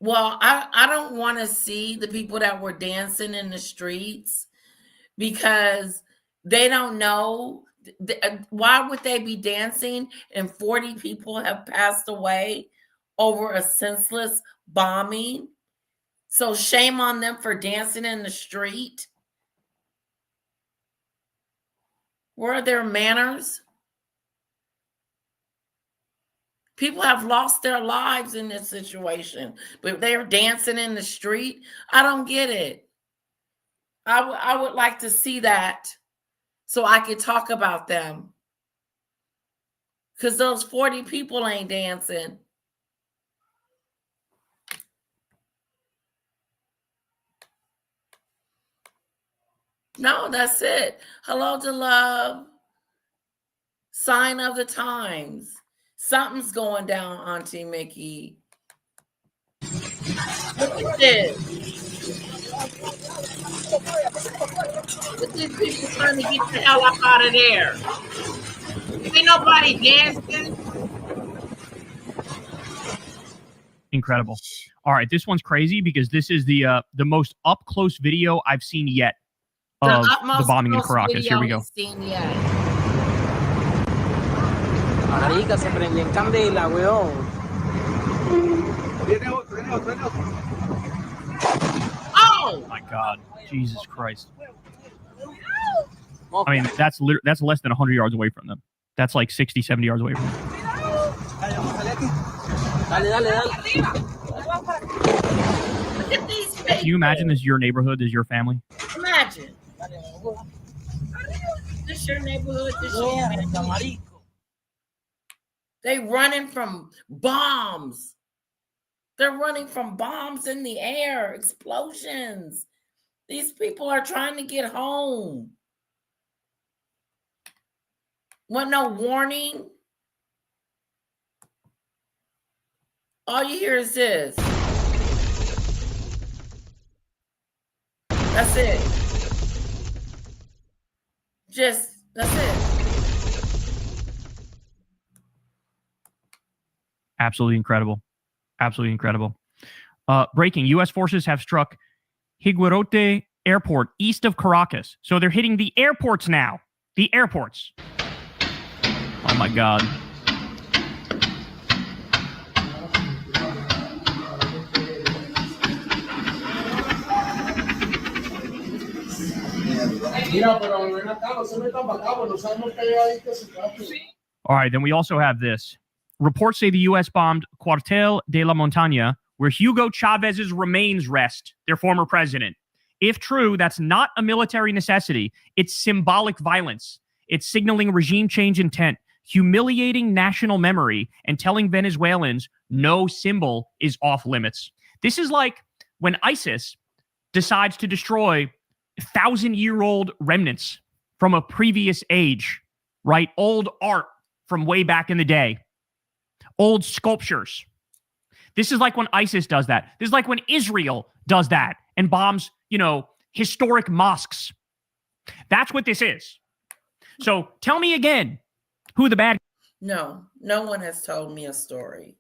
Well, I don't want to see the people that were dancing in the streets because they don't know. Why would they be dancing and 40 people have passed away over a senseless bombing? So shame on them for dancing in the street. Where are their manners? People have lost their lives in this situation, but they're dancing in the street. I don't get it. I would like to see that so I could talk about them. Because those 40 people ain't dancing. No, that's it. Hello to love. Sign of the times. Something's going down, Auntie Mickey. Look at this. Look at these people trying to get the hell up out of there. Ain't nobody dancing. Incredible. All right, this one's crazy because this is the most up close video I've seen yet of the bombing in Caracas. Here we go. Marica, se prendió en candela, weón. Oh my God, Jesus Christ! I mean, that's less than 100 yards away from them. That's like 60, 70 yards away from them. Look at these people. Can you imagine this is your neighborhood, this is your family? Imagine. This your neighborhood, this your family. They running from bombs. They're running from bombs in the air, explosions. These people are trying to get home. Want no warning? All you hear is this. That's it. That's it. Absolutely incredible. Absolutely incredible. Breaking. U.S. forces have struck Higuerote Airport east of Caracas. So they're hitting the airports now. The airports. Oh, my God. All right, then we also have this. Reports say the U.S. bombed Cuartel de la Montaña, where Hugo Chávez's remains rest, their former president. If true, that's not a military necessity. It's symbolic violence. It's signaling regime change intent, humiliating national memory, and telling Venezuelans no symbol is off limits. This is like when ISIS decides to destroy 1,000-year-old remnants from a previous age, right? Old art from way back in the day. Old sculptures. This is like when ISIS does that. This is like when Israel does that and bombs, historic mosques. That's what this is. So tell me again who the bad... No one has told me a story.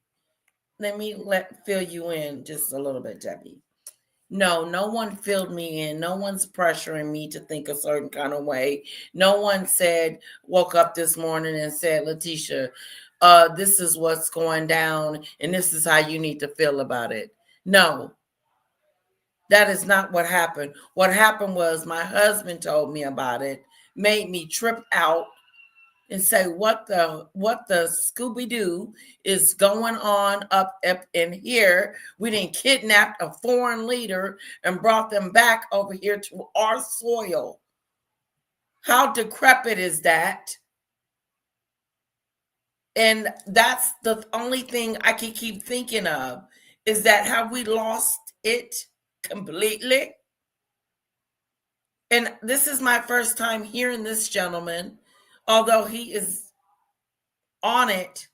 Let me fill you in just a little bit, Debbie. No one filled me in. No one's pressuring me to think a certain kind of way. No one woke up this morning and said, Letitia, this is what's going down and this is how you need to feel about it. No, that is not what happened. What happened was my husband told me about it, made me trip out and say, what the Scooby-Doo is going on up in here? We didn't kidnap a foreign leader and brought them back over here to our soil. How decrepit is that? And that's the only thing I can keep thinking of, is that have we lost it completely? And this is my first time hearing this gentleman, although he is on it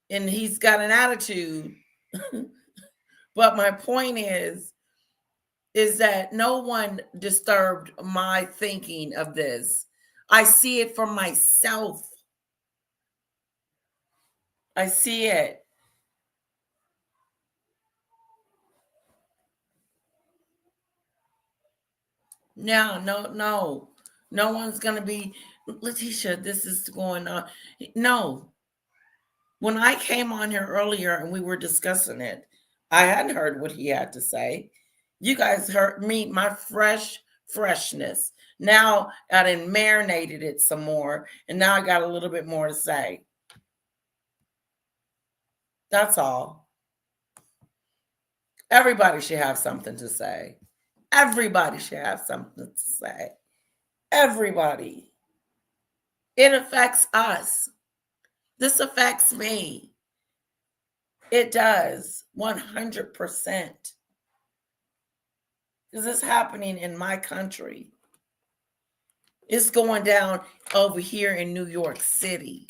and he's got an attitude. But my point is that no one disturbed my thinking of this. I see it for myself. I see it. No one's going to be, Letitia, this is going on. No. When I came on here earlier and we were discussing it, I hadn't heard what he had to say. You guys heard me, my freshness. Now I done marinated it some more, and now I got a little bit more to say. That's all. Everybody should have something to say. Everybody should have something to say. Everybody. It affects us. This affects me. It does, 100%. Because it's happening in my country. It's going down over here in New York City.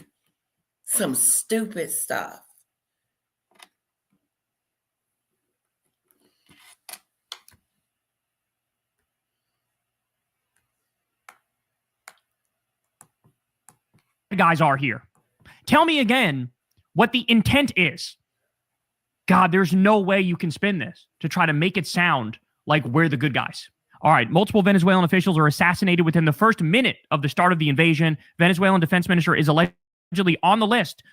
Some stupid stuff. The guys are here. Tell me again what the intent is. God, there's no way you can spin this to try to make it sound like we're the good guys. All right, multiple Venezuelan officials are assassinated within the first minute of the start of the invasion. Venezuelan defense minister is allegedly on the list,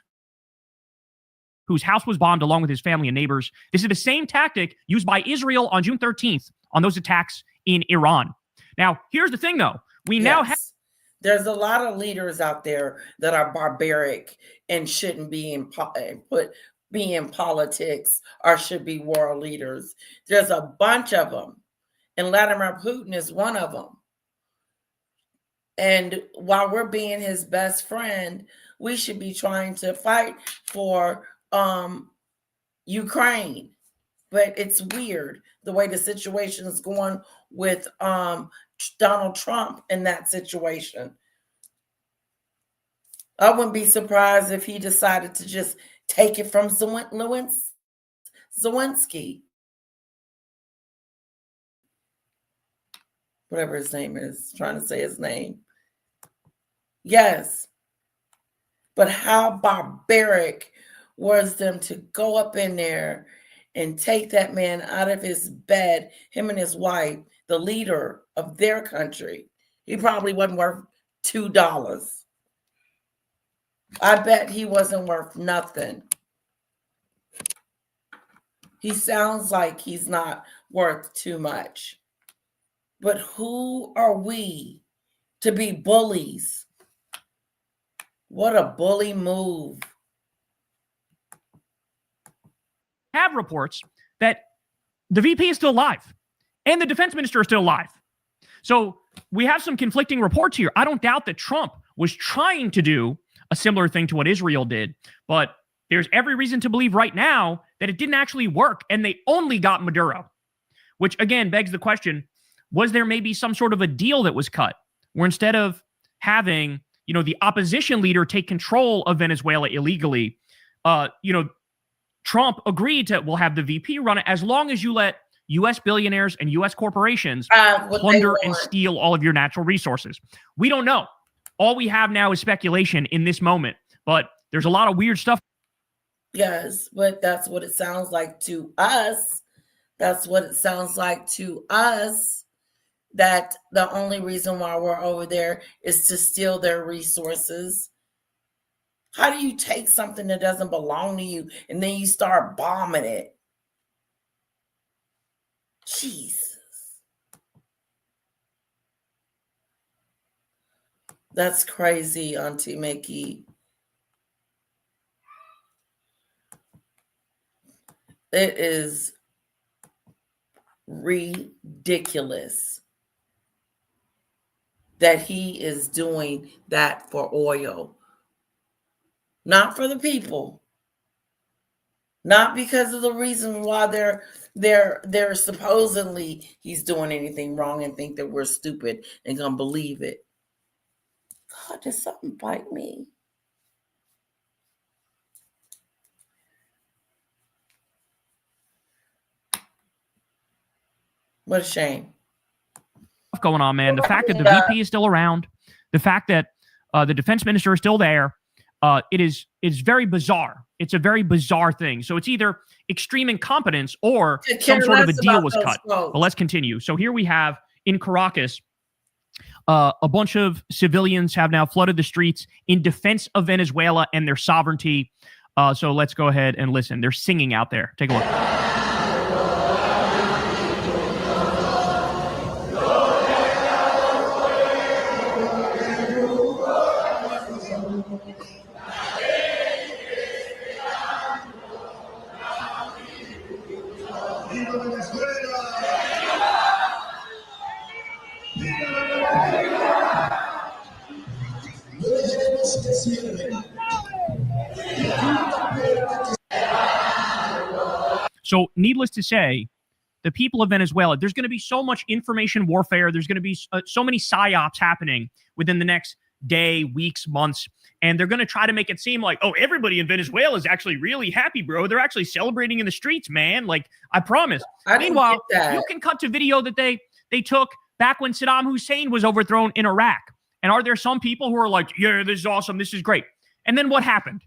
whose house was bombed along with his family and neighbors. This is the same tactic used by Israel on June 13th on those attacks in Iran. Now, here's the thing, though. We now have... There's a lot of leaders out there that are barbaric and shouldn't be be in politics or should be world leaders. There's a bunch of them. And Vladimir Putin is one of them. And while we're being his best friend, we should be trying to fight for Ukraine. But it's weird the way the situation is going with Donald Trump in that situation. I wouldn't be surprised if he decided to just take it from Zelensky. Whatever his name is, trying to say his name. Yes. But how barbaric was them to go up in there and take that man out of his bed, him and his wife, the leader of their country. He probably wasn't worth $2. I bet he wasn't worth nothing. He sounds like he's not worth too much. But who are we to be bullies? What a bully move. Have reports that the VP is still alive and the defense minister is still alive. So we have some conflicting reports here. I don't doubt that Trump was trying to do a similar thing to what Israel did, but there's every reason to believe right now that it didn't actually work and they only got Maduro, which again begs the question, was there maybe some sort of a deal that was cut where instead of having, the opposition leader take control of Venezuela illegally, Trump agreed to, we'll have the VP run it as long as you let U.S. billionaires and U.S. corporations plunder and steal all of your natural resources. We don't know. All we have now is speculation in this moment, but there's a lot of weird stuff. Yes, but that's what it sounds like to us. That's what it sounds like to us, that the only reason why we're over there is to steal their resources. How do you take something that doesn't belong to you and then you start bombing it? Jesus. That's crazy, Auntie Mickey. It is ridiculous that he is doing that for oil. Not for the people. Not because of the reason why they're supposedly he's doing anything wrong and think that we're stupid and gonna believe it. God, did something bite me? What a shame. Going on, man. The fact that the VP is still around, the fact that the defense minister is still there, it's very bizarre. It's a very bizarre thing. So it's either extreme incompetence or some sort of a deal was cut. But let's continue. So here we have in Caracas, a bunch of civilians have now flooded the streets in defense of Venezuela and their sovereignty. So let's go ahead and listen. They're singing out there. Take a look. So needless to say, the people of Venezuela, there's going to be so much information warfare. There's going to be so many psyops happening within the next day, weeks, months. And they're going to try to make it seem like, oh, everybody in Venezuela is actually really happy, bro. They're actually celebrating in the streets, man. Like, I promise. Meanwhile, you can cut to video that they took back when Saddam Hussein was overthrown in Iraq. And are there some people who are like, yeah, this is awesome. This is great. And then what happened?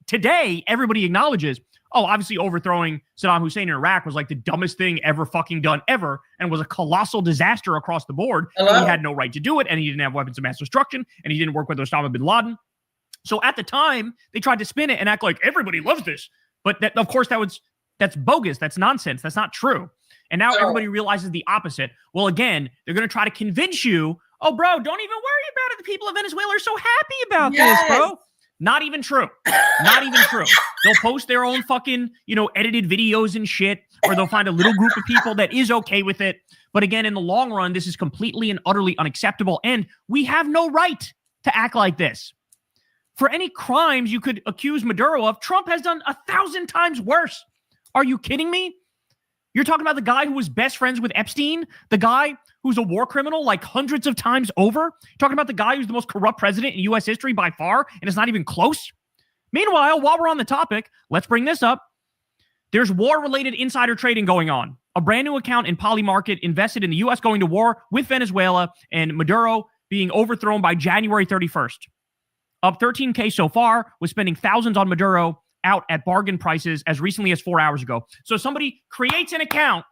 Today, everybody acknowledges, oh, obviously overthrowing Saddam Hussein in Iraq was like the dumbest thing ever fucking done ever and was a colossal disaster across the board. He had no right to do it, and he didn't have weapons of mass destruction, and he didn't work with Osama bin Laden. So at the time, they tried to spin it and act like everybody loves this. But that, of course, that's bogus. That's nonsense. That's not true. And now everybody realizes the opposite. Well, again, they're going to try to convince you, oh, bro, don't even worry about it. The people of Venezuela are so happy about this, bro. Not even true. Not even true. They'll post their own fucking, edited videos and shit, or they'll find a little group of people that is okay with it. But again, in the long run, this is completely and utterly unacceptable. And we have no right to act like this. For any crimes you could accuse Maduro of, Trump has done 1,000 times worse. Are you kidding me? You're talking about the guy who was best friends with Epstein, the guy who's a war criminal like hundreds of times over. You're talking about the guy who's the most corrupt president in U.S. history by far, and it's not even close. Meanwhile, while we're on the topic, let's bring this up. There's war-related insider trading going on. A brand new account in Polymarket invested in the U.S. going to war with Venezuela and Maduro being overthrown by January 31st. Up 13K so far, was spending thousands on Maduro out at bargain prices as recently as 4 hours ago. So somebody creates an account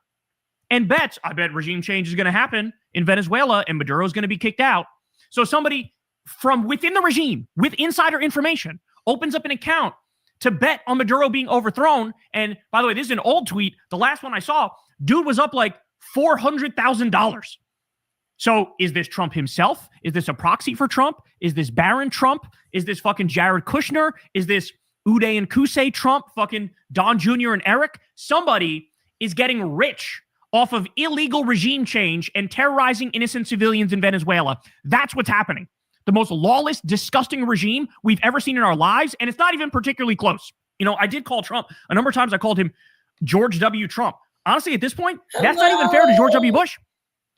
and bets, I bet regime change is going to happen in Venezuela and Maduro is going to be kicked out. So somebody from within the regime with insider information opens up an account to bet on Maduro being overthrown. And by the way, this is an old tweet. The last one I saw, dude was up like $400,000. So is this Trump himself? Is this a proxy for Trump? Is this Barron Trump? Is this fucking Jared Kushner? Is this Uday and Kusei Trump, fucking Don Jr. and Eric? Somebody is getting rich off of illegal regime change and terrorizing innocent civilians in Venezuela. That's what's happening. The most lawless, disgusting regime we've ever seen in our lives, and it's not even particularly close. I did call Trump a number of times. I called him George W. Trump. Honestly, at this point, that's not even fair to George W. Bush.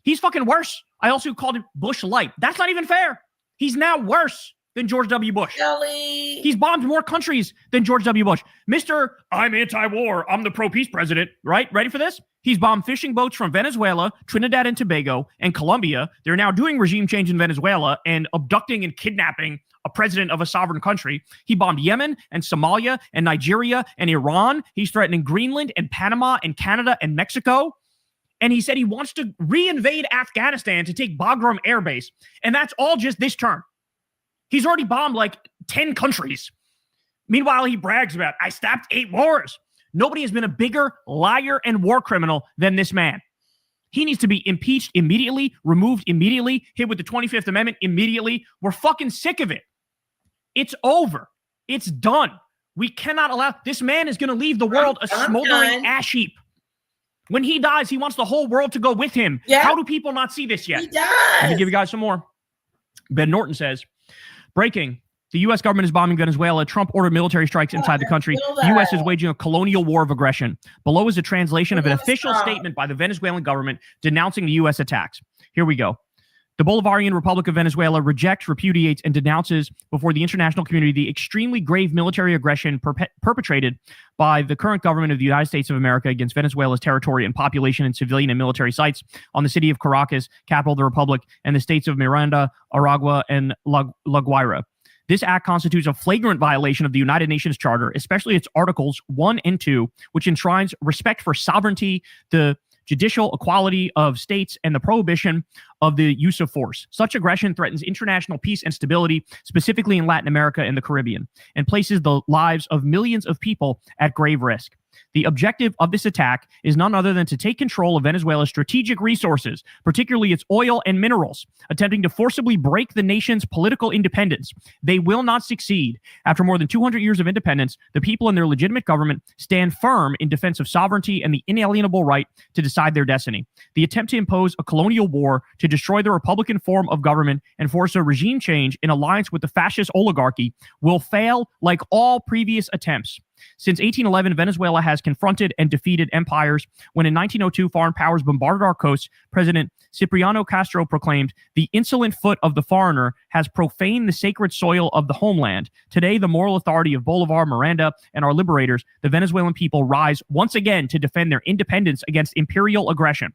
He's fucking worse. I also called him Bush Light. That's not even fair. He's now worse than George W. Bush. Kelly. He's bombed more countries than George W. Bush. Mr. I'm anti-war. I'm the pro-peace president, right? Ready for this? He's bombed fishing boats from Venezuela, Trinidad and Tobago, and Colombia. They're now doing regime change in Venezuela and abducting and kidnapping a president of a sovereign country. He bombed Yemen and Somalia and Nigeria and Iran. He's threatening Greenland and Panama and Canada and Mexico. And he said he wants to reinvade Afghanistan to take Bagram Air Base. And that's all just this term. He's already bombed like 10 countries. Meanwhile, he brags about, I stopped 8 wars. Nobody has been a bigger liar and war criminal than this man. He needs to be impeached immediately, removed immediately, hit with the 25th Amendment immediately. We're fucking sick of it. It's over. It's done. We cannot allow, this man is going to leave the world a smoldering ash heap. When he dies, he wants the whole world to go with him. Yeah. How do people not see this yet? He does. Let me give you guys some more. Ben Norton says, breaking. The U.S. government is bombing Venezuela. Trump ordered military strikes inside the country. The U.S. is waging a colonial war of aggression. Below is a translation of an official statement by the Venezuelan government denouncing the U.S. attacks. Here we go. The Bolivarian Republic of Venezuela rejects, repudiates, and denounces before the international community the extremely grave military aggression perpetrated by the current government of the United States of America against Venezuela's territory and population and civilian and military sites on the city of Caracas, capital of the republic, and the states of Miranda, Aragua, and La Guaira. This act constitutes a flagrant violation of the United Nations Charter, especially its Articles 1 and 2, which enshrines respect for sovereignty, the judicial equality of states, and the prohibition of the use of force. Such aggression threatens international peace and stability, specifically in Latin America and the Caribbean, and places the lives of millions of people at grave risk. The objective of this attack is none other than to take control of Venezuela's strategic resources, particularly its oil and minerals, attempting to forcibly break the nation's political independence. They will not succeed. After more than 200 years of independence, the people and their legitimate government stand firm in defense of sovereignty and the inalienable right to decide their destiny. The attempt to impose a colonial war to destroy the Republican form of government and force a regime change in alliance with the fascist oligarchy will fail like all previous attempts. Since 1811, Venezuela has confronted and defeated empires. When in 1902 foreign powers bombarded our coasts, President Cipriano Castro proclaimed, "The insolent foot of the foreigner has profaned the sacred soil of the homeland." Today, the moral authority of Bolivar, Miranda, and our liberators, the Venezuelan people, rise once again to defend their independence against imperial aggression.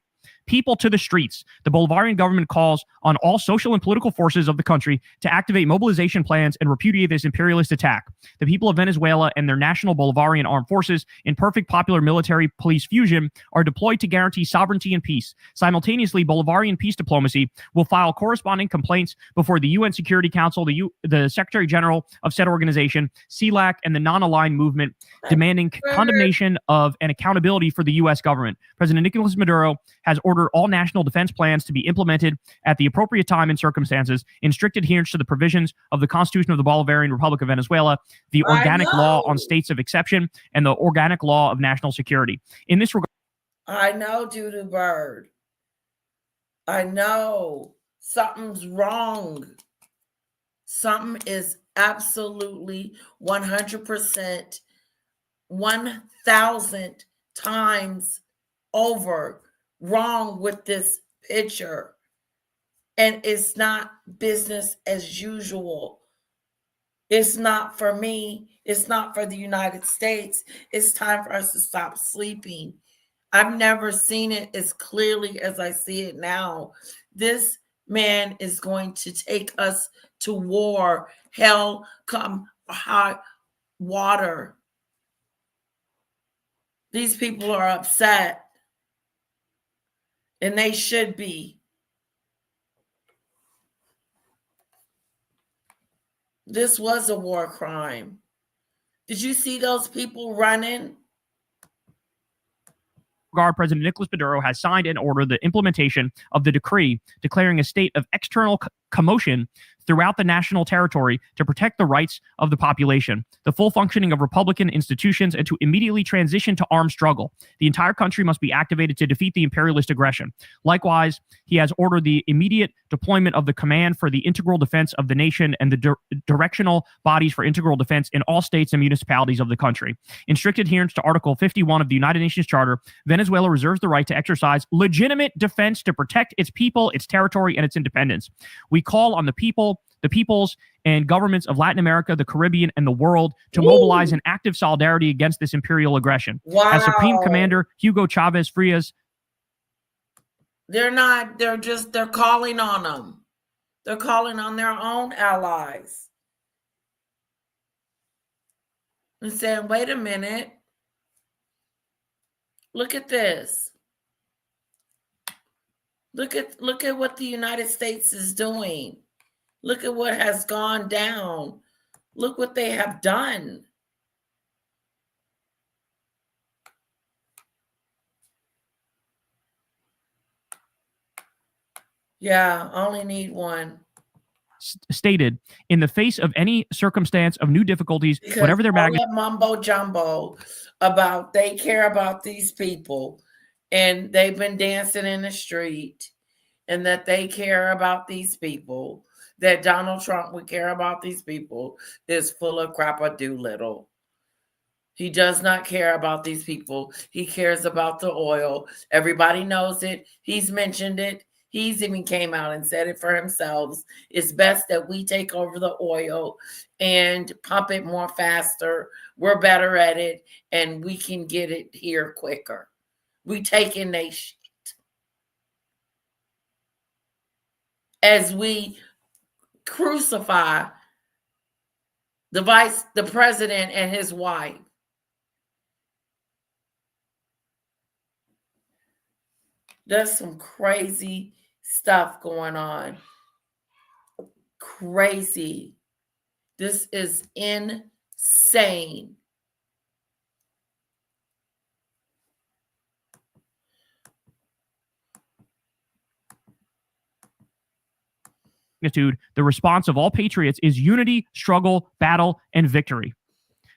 People to the streets. The Bolivarian government calls on all social and political forces of the country to activate mobilization plans and repudiate this imperialist attack. The people of Venezuela and their national Bolivarian armed forces, in perfect popular military police fusion, are deployed to guarantee sovereignty and peace. Simultaneously, Bolivarian peace diplomacy will file corresponding complaints before the UN Security Council, the Secretary General of said organization, CELAC, and the non-aligned movement, demanding condemnation of and accountability for the U.S. government. President Nicolas Maduro has ordered all national defense plans to be implemented at the appropriate time and circumstances in strict adherence to the provisions of the Constitution of the Bolivarian Republic of Venezuela, the organic law on states of exception, and the organic law of national security. In this regard, I know, Doodoo Bird. I know something's wrong. Something is absolutely 100%, 1,000 times over wrong with this picture. And it's not business as usual. It's not for me. It's not for the United States. It's time for us to stop sleeping. I've never seen it as clearly as I see it now. This man is going to take us to war. Hell come hot water. These people are upset. And they should be. This was a war crime. Did you see those people running? President Nicolas Maduro has signed and ordered the implementation of the decree declaring a state of external commotion throughout the national territory to protect the rights of the population, the full functioning of Republican institutions, and to immediately transition to armed struggle. The entire country must be activated to defeat the imperialist aggression. Likewise, he has ordered the immediate deployment of the Command for the Integral Defense of the Nation and the directional bodies for integral defense in all states and municipalities of the country. In strict adherence to Article 51 of the United Nations Charter, Venezuela reserves the right to exercise legitimate defense to protect its people, its territory, and its independence. We call on the peoples and governments of Latin America, the Caribbean, and the world to mobilize in active solidarity against this imperial aggression. Wow. As Supreme Commander Hugo Chavez Frias, they're calling on them. They're calling on their own allies and saying, wait a minute, look at this. Look at what the United States is doing. Look at what has gone down. Look what they have done. Yeah, I only need one. Stated, in the face of any circumstance of new difficulties, Because whatever their magnitude, mumbo jumbo about they care about these people and they've been dancing in the street and that they care about these people, that Donald Trump would care about these people is full of crap-a-doolittle. He does not care about these people. He cares about the oil. Everybody knows it. He's mentioned it. He's even came out and said it for himself. It's best that we take over the oil and pump it more faster. We're better at it, and we can get it here quicker. We taking they shit. As we crucify the president and his wife. There's some crazy stuff going on. Crazy. This is insane. the response of all patriots is unity, struggle, battle, and victory.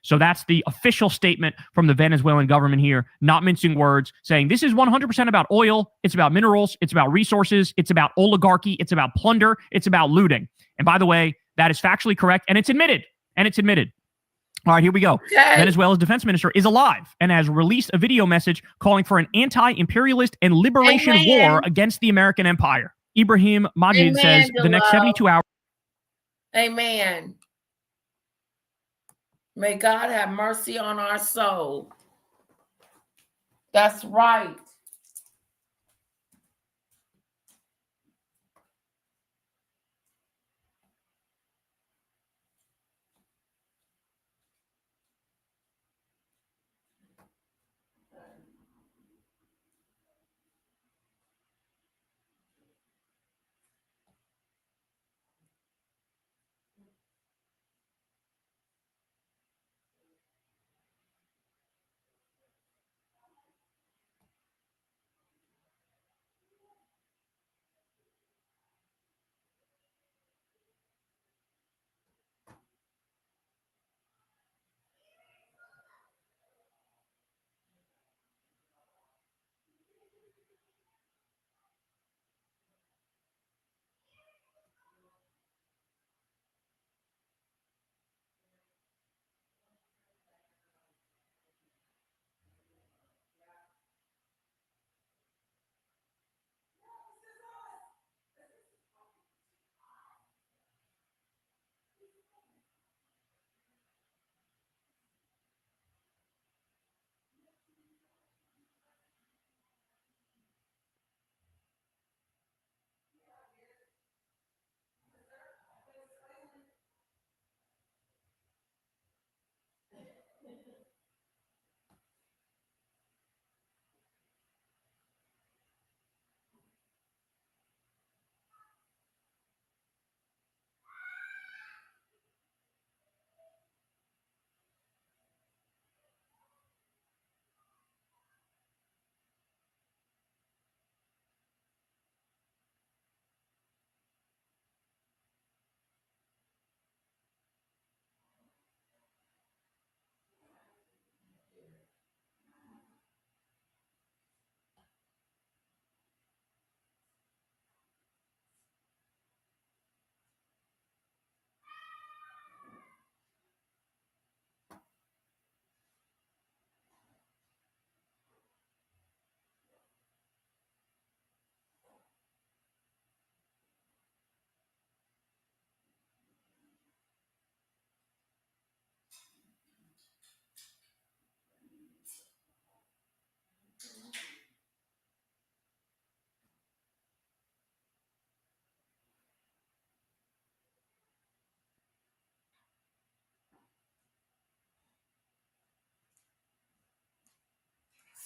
So that's the official statement from the Venezuelan government here, not mincing words, saying this is 100% about oil, it's about minerals, it's about resources, it's about oligarchy, it's about plunder, it's about looting. And by the way, that is factually correct, and it's admitted. All right, here we go. Okay. Venezuela's defense minister is alive and has released a video message calling for an anti-imperialist and liberation Amen. war against the American empire. Ibrahim Majid Amen, says the next Jalal. 72 hours. Amen. May God have mercy on our soul. That's right.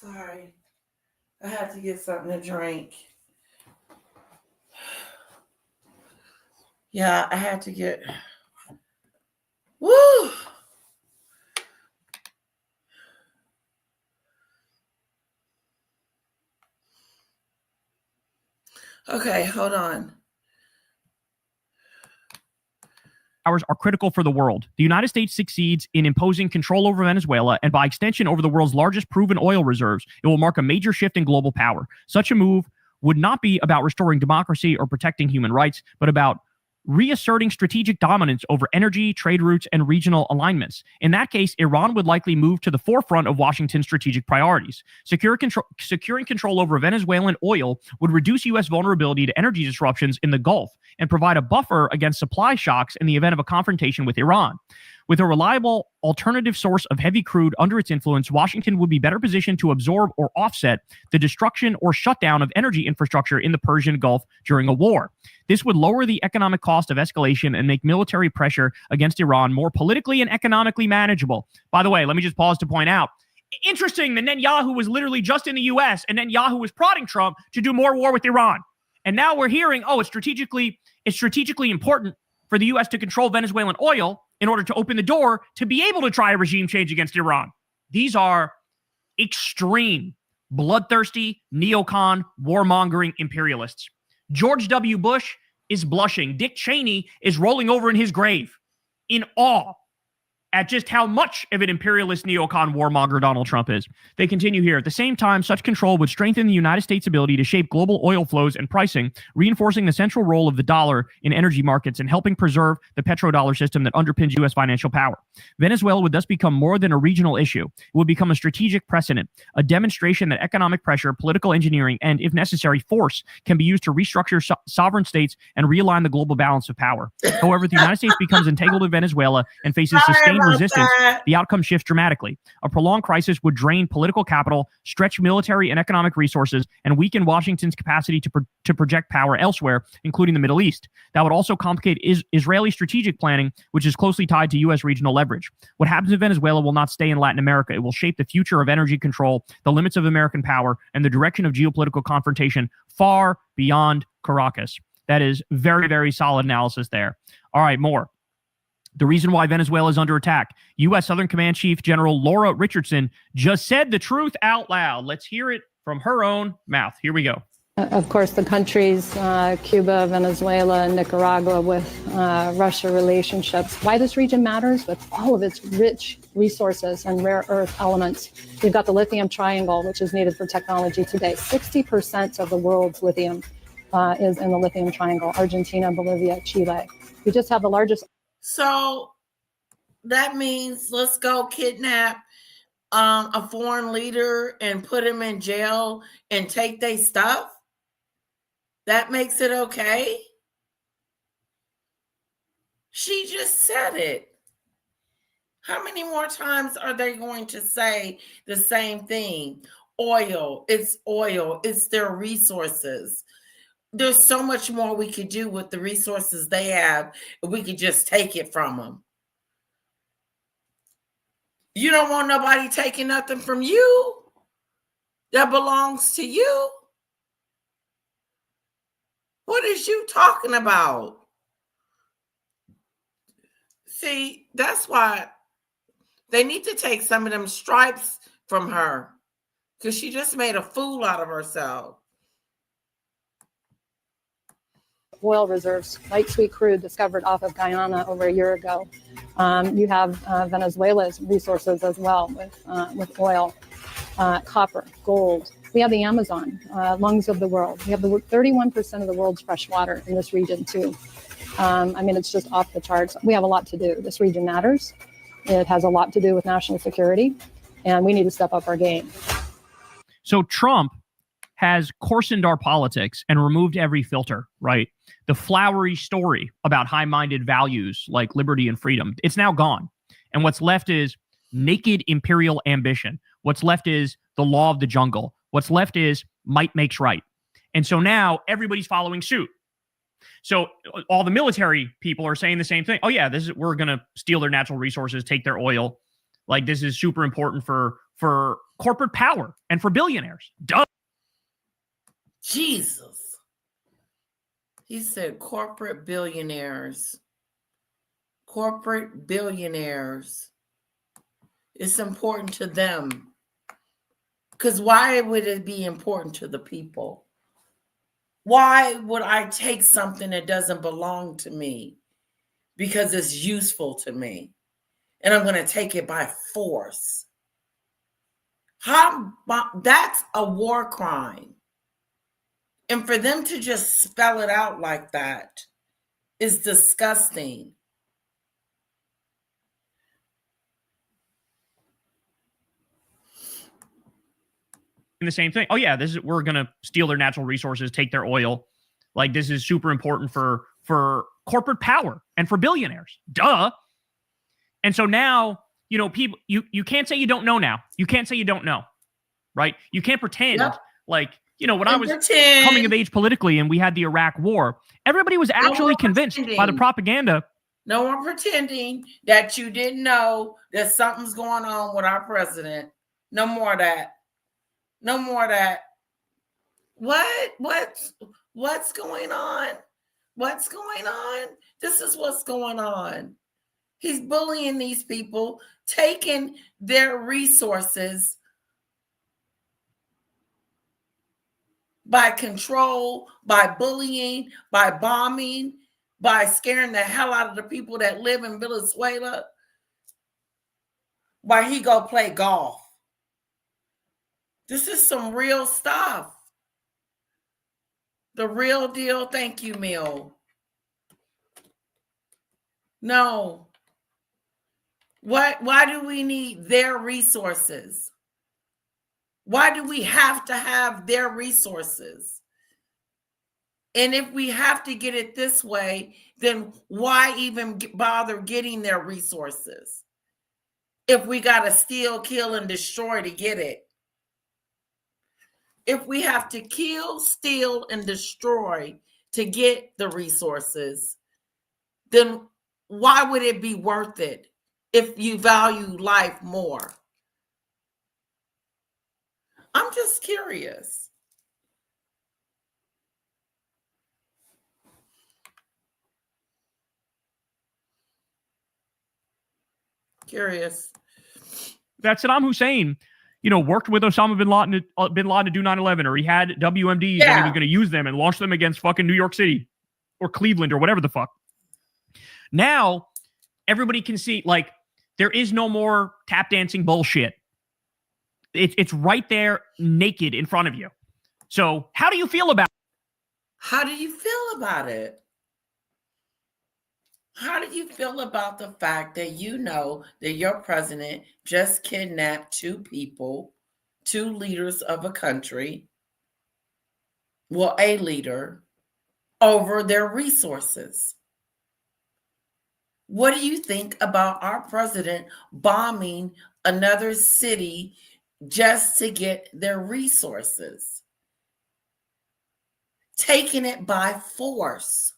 Sorry. I had to get something to drink. Yeah, I had to get. Woo! Okay, hold on. Are critical for the world. The United States succeeds in imposing control over Venezuela and by extension over the world's largest proven oil reserves. It will mark a major shift in global power. Such a move would not be about restoring democracy or protecting human rights, but about reasserting strategic dominance over energy, trade routes, and regional alignments. In that case, Iran would likely move to the forefront of Washington's strategic priorities. Securing control over Venezuelan oil would reduce U.S. vulnerability to energy disruptions in the Gulf and provide a buffer against supply shocks in the event of a confrontation with Iran. With a reliable alternative source of heavy crude under its influence, Washington would be better positioned to absorb or offset the destruction or shutdown of energy infrastructure in the Persian Gulf during a war. This would lower the economic cost of escalation and make military pressure against Iran more politically and economically manageable. By the way, let me just pause to point out, interesting that Netanyahu was literally just in the U.S. and Netanyahu was prodding Trump to do more war with Iran. And now we're hearing, it's strategically important for the U.S. to control Venezuelan oil in order to open the door to be able to try a regime change against Iran. These are extreme, bloodthirsty, neocon, warmongering imperialists. George W. Bush is blushing. Dick Cheney is rolling over in his grave in awe at just how much of an imperialist neocon warmonger Donald Trump is. They continue here. At the same time, such control would strengthen the United States' ability to shape global oil flows and pricing, reinforcing the central role of the dollar in energy markets and helping preserve the petrodollar system that underpins U.S. financial power. Venezuela would thus become more than a regional issue. It would become a strategic precedent, a demonstration that economic pressure, political engineering, and, if necessary, force can be used to restructure sovereign states and realign the global balance of power. However, if the United States becomes entangled in Venezuela and faces sustained resistance, the outcome shifts dramatically. A prolonged crisis would drain political capital, stretch military and economic resources, and weaken Washington's capacity to project power elsewhere, including the Middle East. That would also complicate Israeli strategic planning, which is closely tied to U.S. regional leverage. What happens in Venezuela will not stay in Latin America. It will shape the future of energy control, the limits of American power, and the direction of geopolitical confrontation far beyond Caracas. That is very, very solid analysis there. All right, more. The reason why Venezuela is under attack. U.S. Southern Command Chief General Laura Richardson just said the truth out loud. Let's hear it from her own mouth. Here we go. Of course, the countries, Cuba, Venezuela, and Nicaragua, with Russia relationships. Why this region matters? With all of its rich resources and rare earth elements. We've got the lithium triangle, which is needed for technology today. 60% of the world's lithium is in the lithium triangle. Argentina, Bolivia, Chile. We just have the largest. So that means let's go kidnap a foreign leader and put him in jail and take their stuff. That makes it okay. She just said it. How many more times are they going to say the same thing? Oil, it's their resources. There's so much more we could do with the resources they have if we could just take it from them. You don't want nobody taking nothing from you that belongs to you. What is you talking about? See, that's why they need to take some of them stripes from her, because she just made a fool out of herself. Oil reserves, light sweet crude discovered off of Guyana over a year ago. You have Venezuela's resources as well with oil, copper, gold. We have the Amazon, lungs of the world. We have the 31% of the world's fresh water in this region too. I mean, it's just off the charts. We have a lot to do. This region matters. It has a lot to do with national security, and we need to step up our game. So Trump has coarsened our politics and removed every filter, right? The flowery story about high-minded values like liberty and freedom, it's now gone. And what's left is naked imperial ambition. What's left is the law of the jungle. What's left is might makes right. And so now everybody's following suit. So all the military people are saying the same thing. Oh yeah, we're going to steal their natural resources, take their oil. Like, this is super important for corporate power and for billionaires. Duh. Jesus. He said corporate billionaires. Corporate billionaires. It's important to them. Because why would it be important to the people? Why would I take something that doesn't belong to me? Because it's useful to me. And I'm going to take it by force. That's a war crime. And for them to just spell it out like that is disgusting. The same thing. Oh yeah, we're going to steal their natural resources, take their oil. Like, this is super important for corporate power and for billionaires. Duh. And so now, people, you can't say you don't know now. You can't say you don't know, right? You can't pretend like, when I was coming of age politically and we had the Iraq war, everybody was actually convinced by the propaganda. No one pretending that you didn't know that something's going on with our president. No more of that. No more of that. What's going on? What's going on? This is what's going on. He's bullying these people, taking their resources by control, by bullying, by bombing, by scaring the hell out of the people that live in Venezuela. while he go play golf. This is some real stuff. The real deal. Thank you, Mill. No. Why do we need their resources? Why do we have to have their resources? And if we have to get it this way, then why even bother getting their resources? If we got to steal, kill, and destroy to get it. If we have to kill, steal, and destroy to get the resources, then why would it be worth it if you value life more? I'm just curious. That Saddam Hussein, worked with Osama bin Laden to do 9/11, or he had WMDs and he was going to use them and launch them against fucking New York City or Cleveland or whatever the fuck. Now, everybody can see, like, there is no more tap dancing bullshit. It's right there naked in front of you. So how do you feel about it? How do you feel about it? How do you feel about the fact that you know that your president just kidnapped two people, two leaders of a country, well, a leader, over their resources? What do you think about our president bombing another city just to get their resources? Taking it by force.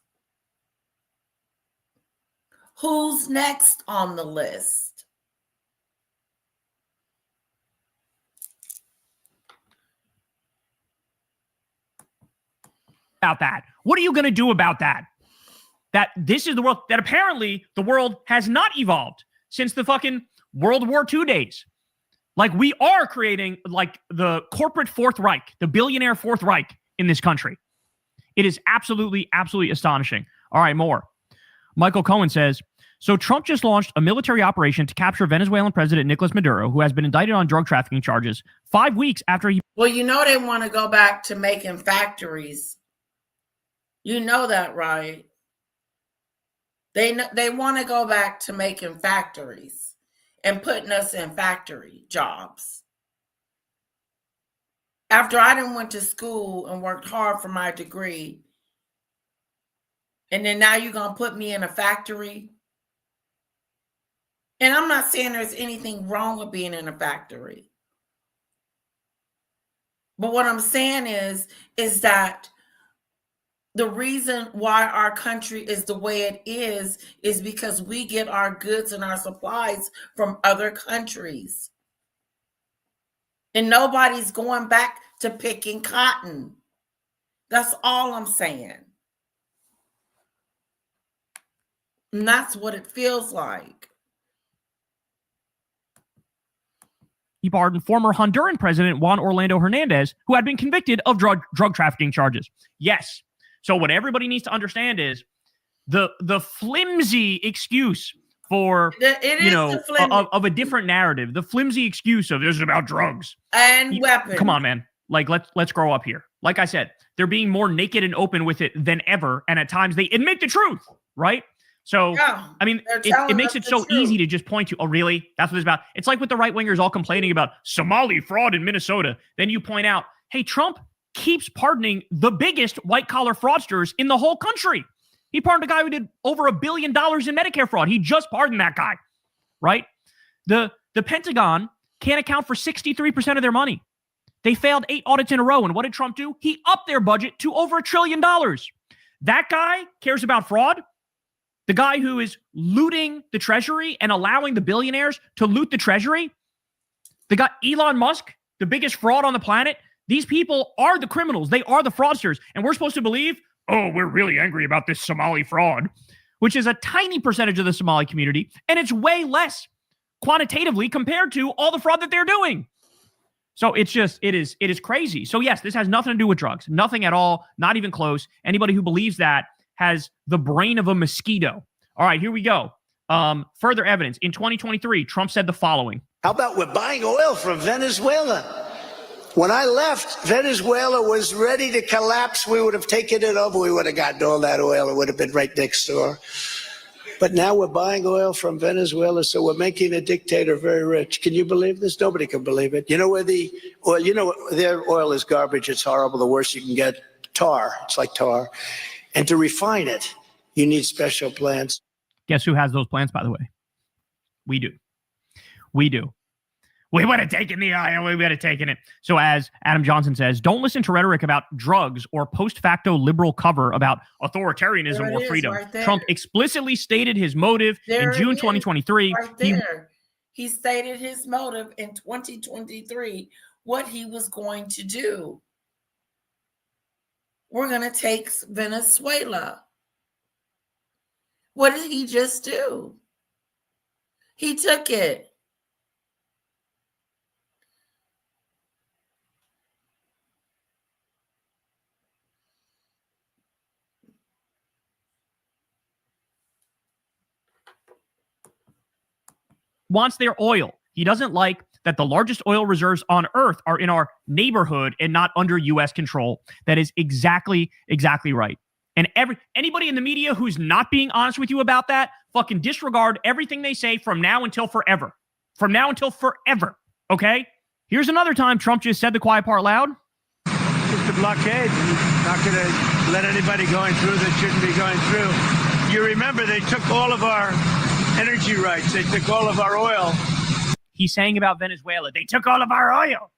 Who's next on the list? About that? What are you going to do about that? That this is the world, that apparently the world has not evolved since the fucking World War II days. Like, we are creating like the corporate Fourth Reich, the billionaire Fourth Reich in this country. It is absolutely, absolutely astonishing. All right, more. Michael Cohen says, so Trump just launched a military operation to capture Venezuelan President Nicolas Maduro, who has been indicted on drug trafficking charges 5 weeks after he... Well, they want to go back to making factories. You know that, right? They want to go back to making factories and putting us in factory jobs. After I done went to school and worked hard for my degree, and then now you're going to put me in a factory? And I'm not saying there's anything wrong with being in a factory. But what I'm saying is that the reason why our country is the way it is because we get our goods and our supplies from other countries. And nobody's going back to picking cotton. That's all I'm saying. And that's what it feels like. He pardoned former Honduran President Juan Orlando Hernandez, who had been convicted of drug trafficking charges. Yes. So what everybody needs to understand is the flimsy excuse for, of a different narrative, the flimsy excuse of this is about drugs and weapons. Come on, man. Like, let's grow up here. Like I said, they're being more naked and open with it than ever. And at times they admit the truth, right? So, yeah, I mean, it makes it so easy to just point to, oh, really? That's what it's about. It's like with the right-wingers all complaining about Somali fraud in Minnesota. Then you point out, hey, Trump keeps pardoning the biggest white-collar fraudsters in the whole country. He pardoned a guy who did over $1 billion in Medicare fraud. He just pardoned that guy, right? The Pentagon can't account for 63% of their money. They failed 8 audits in a row. And what did Trump do? He upped their budget to over $1 trillion. That guy cares about fraud. The guy who is looting the treasury and allowing the billionaires to loot the treasury. The guy, Elon Musk, the biggest fraud on the planet. These people are the criminals. They are the fraudsters. And we're supposed to believe, oh, we're really angry about this Somali fraud, which is a tiny percentage of the Somali community. And it's way less quantitatively compared to all the fraud that they're doing. So it is crazy. So yes, this has nothing to do with drugs. Nothing at all. Not even close. Anybody who believes that has the brain of a mosquito. All right, here we go. Further evidence. In 2023, Trump said the following. How about we're buying oil from Venezuela? When I left, Venezuela was ready to collapse. We would have taken it over. We would have gotten all that oil. It would have been right next door. But now we're buying oil from Venezuela, so we're making a dictator very rich. Can you believe this? Nobody can believe it. You know where the oil, their oil is garbage. It's horrible. The worst you can get, tar. It's like tar. And to refine it, you need special plants. Guess who has those plants, by the way? We do. We do. We would have taken the oil. We would have taken it. So as Adam Johnson says, don't listen to rhetoric about drugs or post facto liberal cover about authoritarianism or freedom. Right there. Trump explicitly stated his motive in June 2023. Right there. He stated his motive in 2023, what he was going to do. We're going to take Venezuela. What did he just do? He took it. Wants their oil. He doesn't like that the largest oil reserves on earth are in our neighborhood and not under U.S. control. That is exactly right. And anybody in the media who's not being honest with you about that, fucking disregard everything they say from now until forever. From now until forever. Okay? Here's another time Trump just said the quiet part loud. It's the blockade. You're not going to let anybody going through that shouldn't be going through. You remember they took all of our energy rights. They took all of our oil. He's saying about Venezuela, they took all of our oil.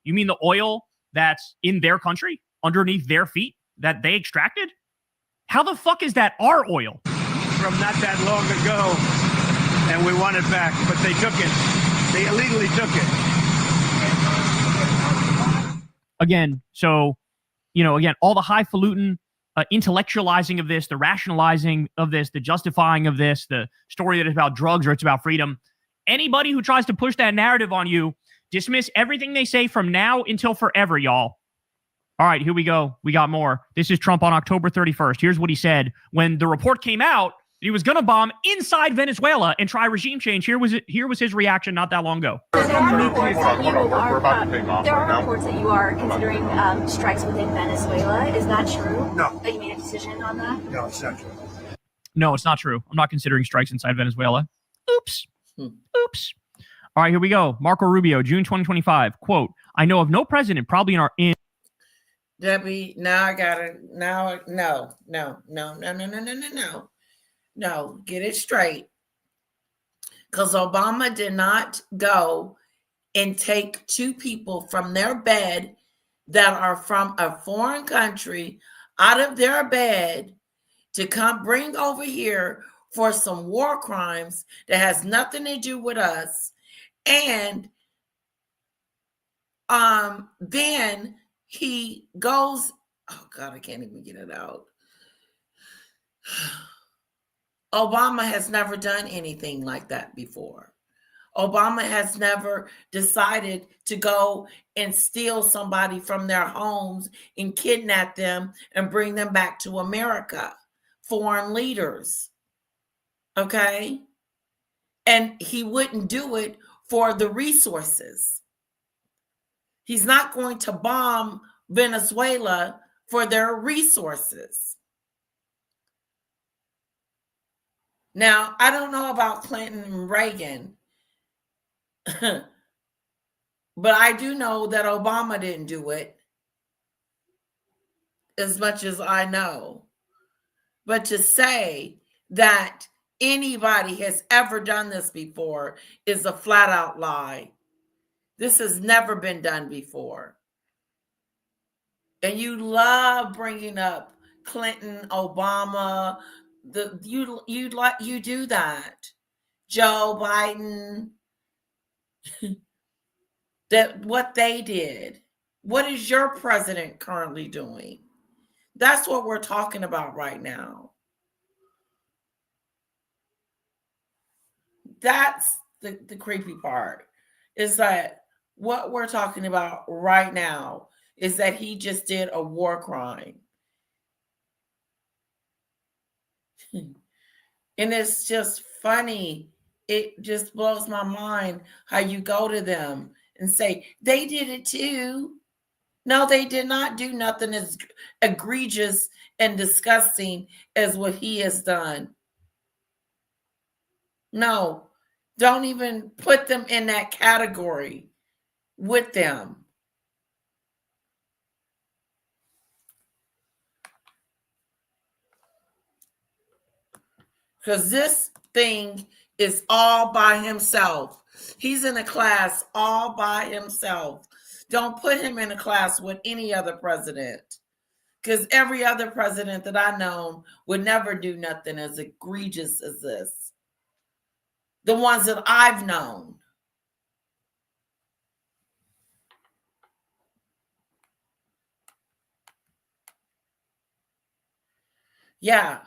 You mean the oil that's in their country, underneath their feet, that they extracted? How the fuck is that our oil? From not that long ago, and we want it back, but they took it. They illegally took it. Again, so, all the highfalutin intellectualizing of this, the rationalizing of this, the justifying of this, the story that is about drugs or it's about freedom. Anybody who tries to push that narrative on you, dismiss everything they say from now until forever, y'all. All right, here we go. We got more. This is Trump on October 31st. Here's what he said when the report came out that he was going to bomb inside Venezuela and try regime change. Here was his reaction not that long ago. There are reports that you are considering strikes within Venezuela. Is that true? No. That you made a decision on that? No, it's not true. No, it's not true. I'm not considering strikes inside Venezuela. Oops. Oops. All right, here we go. Marco Rubio, June 2025. Quote, I know of no president probably in Debbie, now I got it. Now, no. No, get it straight. Because Obama did not go and take two people from their bed that are from a foreign country out of their bed to come bring over here for some war crimes that has nothing to do with us. And then he goes, oh God, I can't even get it out. Obama has never done anything like that before. Obama has never decided to go and steal somebody from their homes and kidnap them and bring them back to America. Foreign leaders. Okay? And he wouldn't do it for the resources. He's not going to bomb Venezuela for their resources. Now, I don't know about Clinton and Reagan, but I do know that Obama didn't do it, as much as I know. But to say that anybody has ever done this before is a flat out lie. This has never been done before. And you love bringing up Clinton, Obama, you do that. Joe Biden, that what they did. What is your president currently doing? That's what we're talking about right now. That's the creepy part, is that what we're talking about right now is that he just did a war crime. And it's just funny it just blows my mind how you go to them and say, they did it too. No, they did not do nothing as egregious and disgusting as what he has done. No, don't even put them in that category with them. Because this thing is all by himself. He's in a class all by himself. Don't put him in a class with any other president. Because every other president that I know would never do nothing as egregious as this. The ones that I've known. Yeah.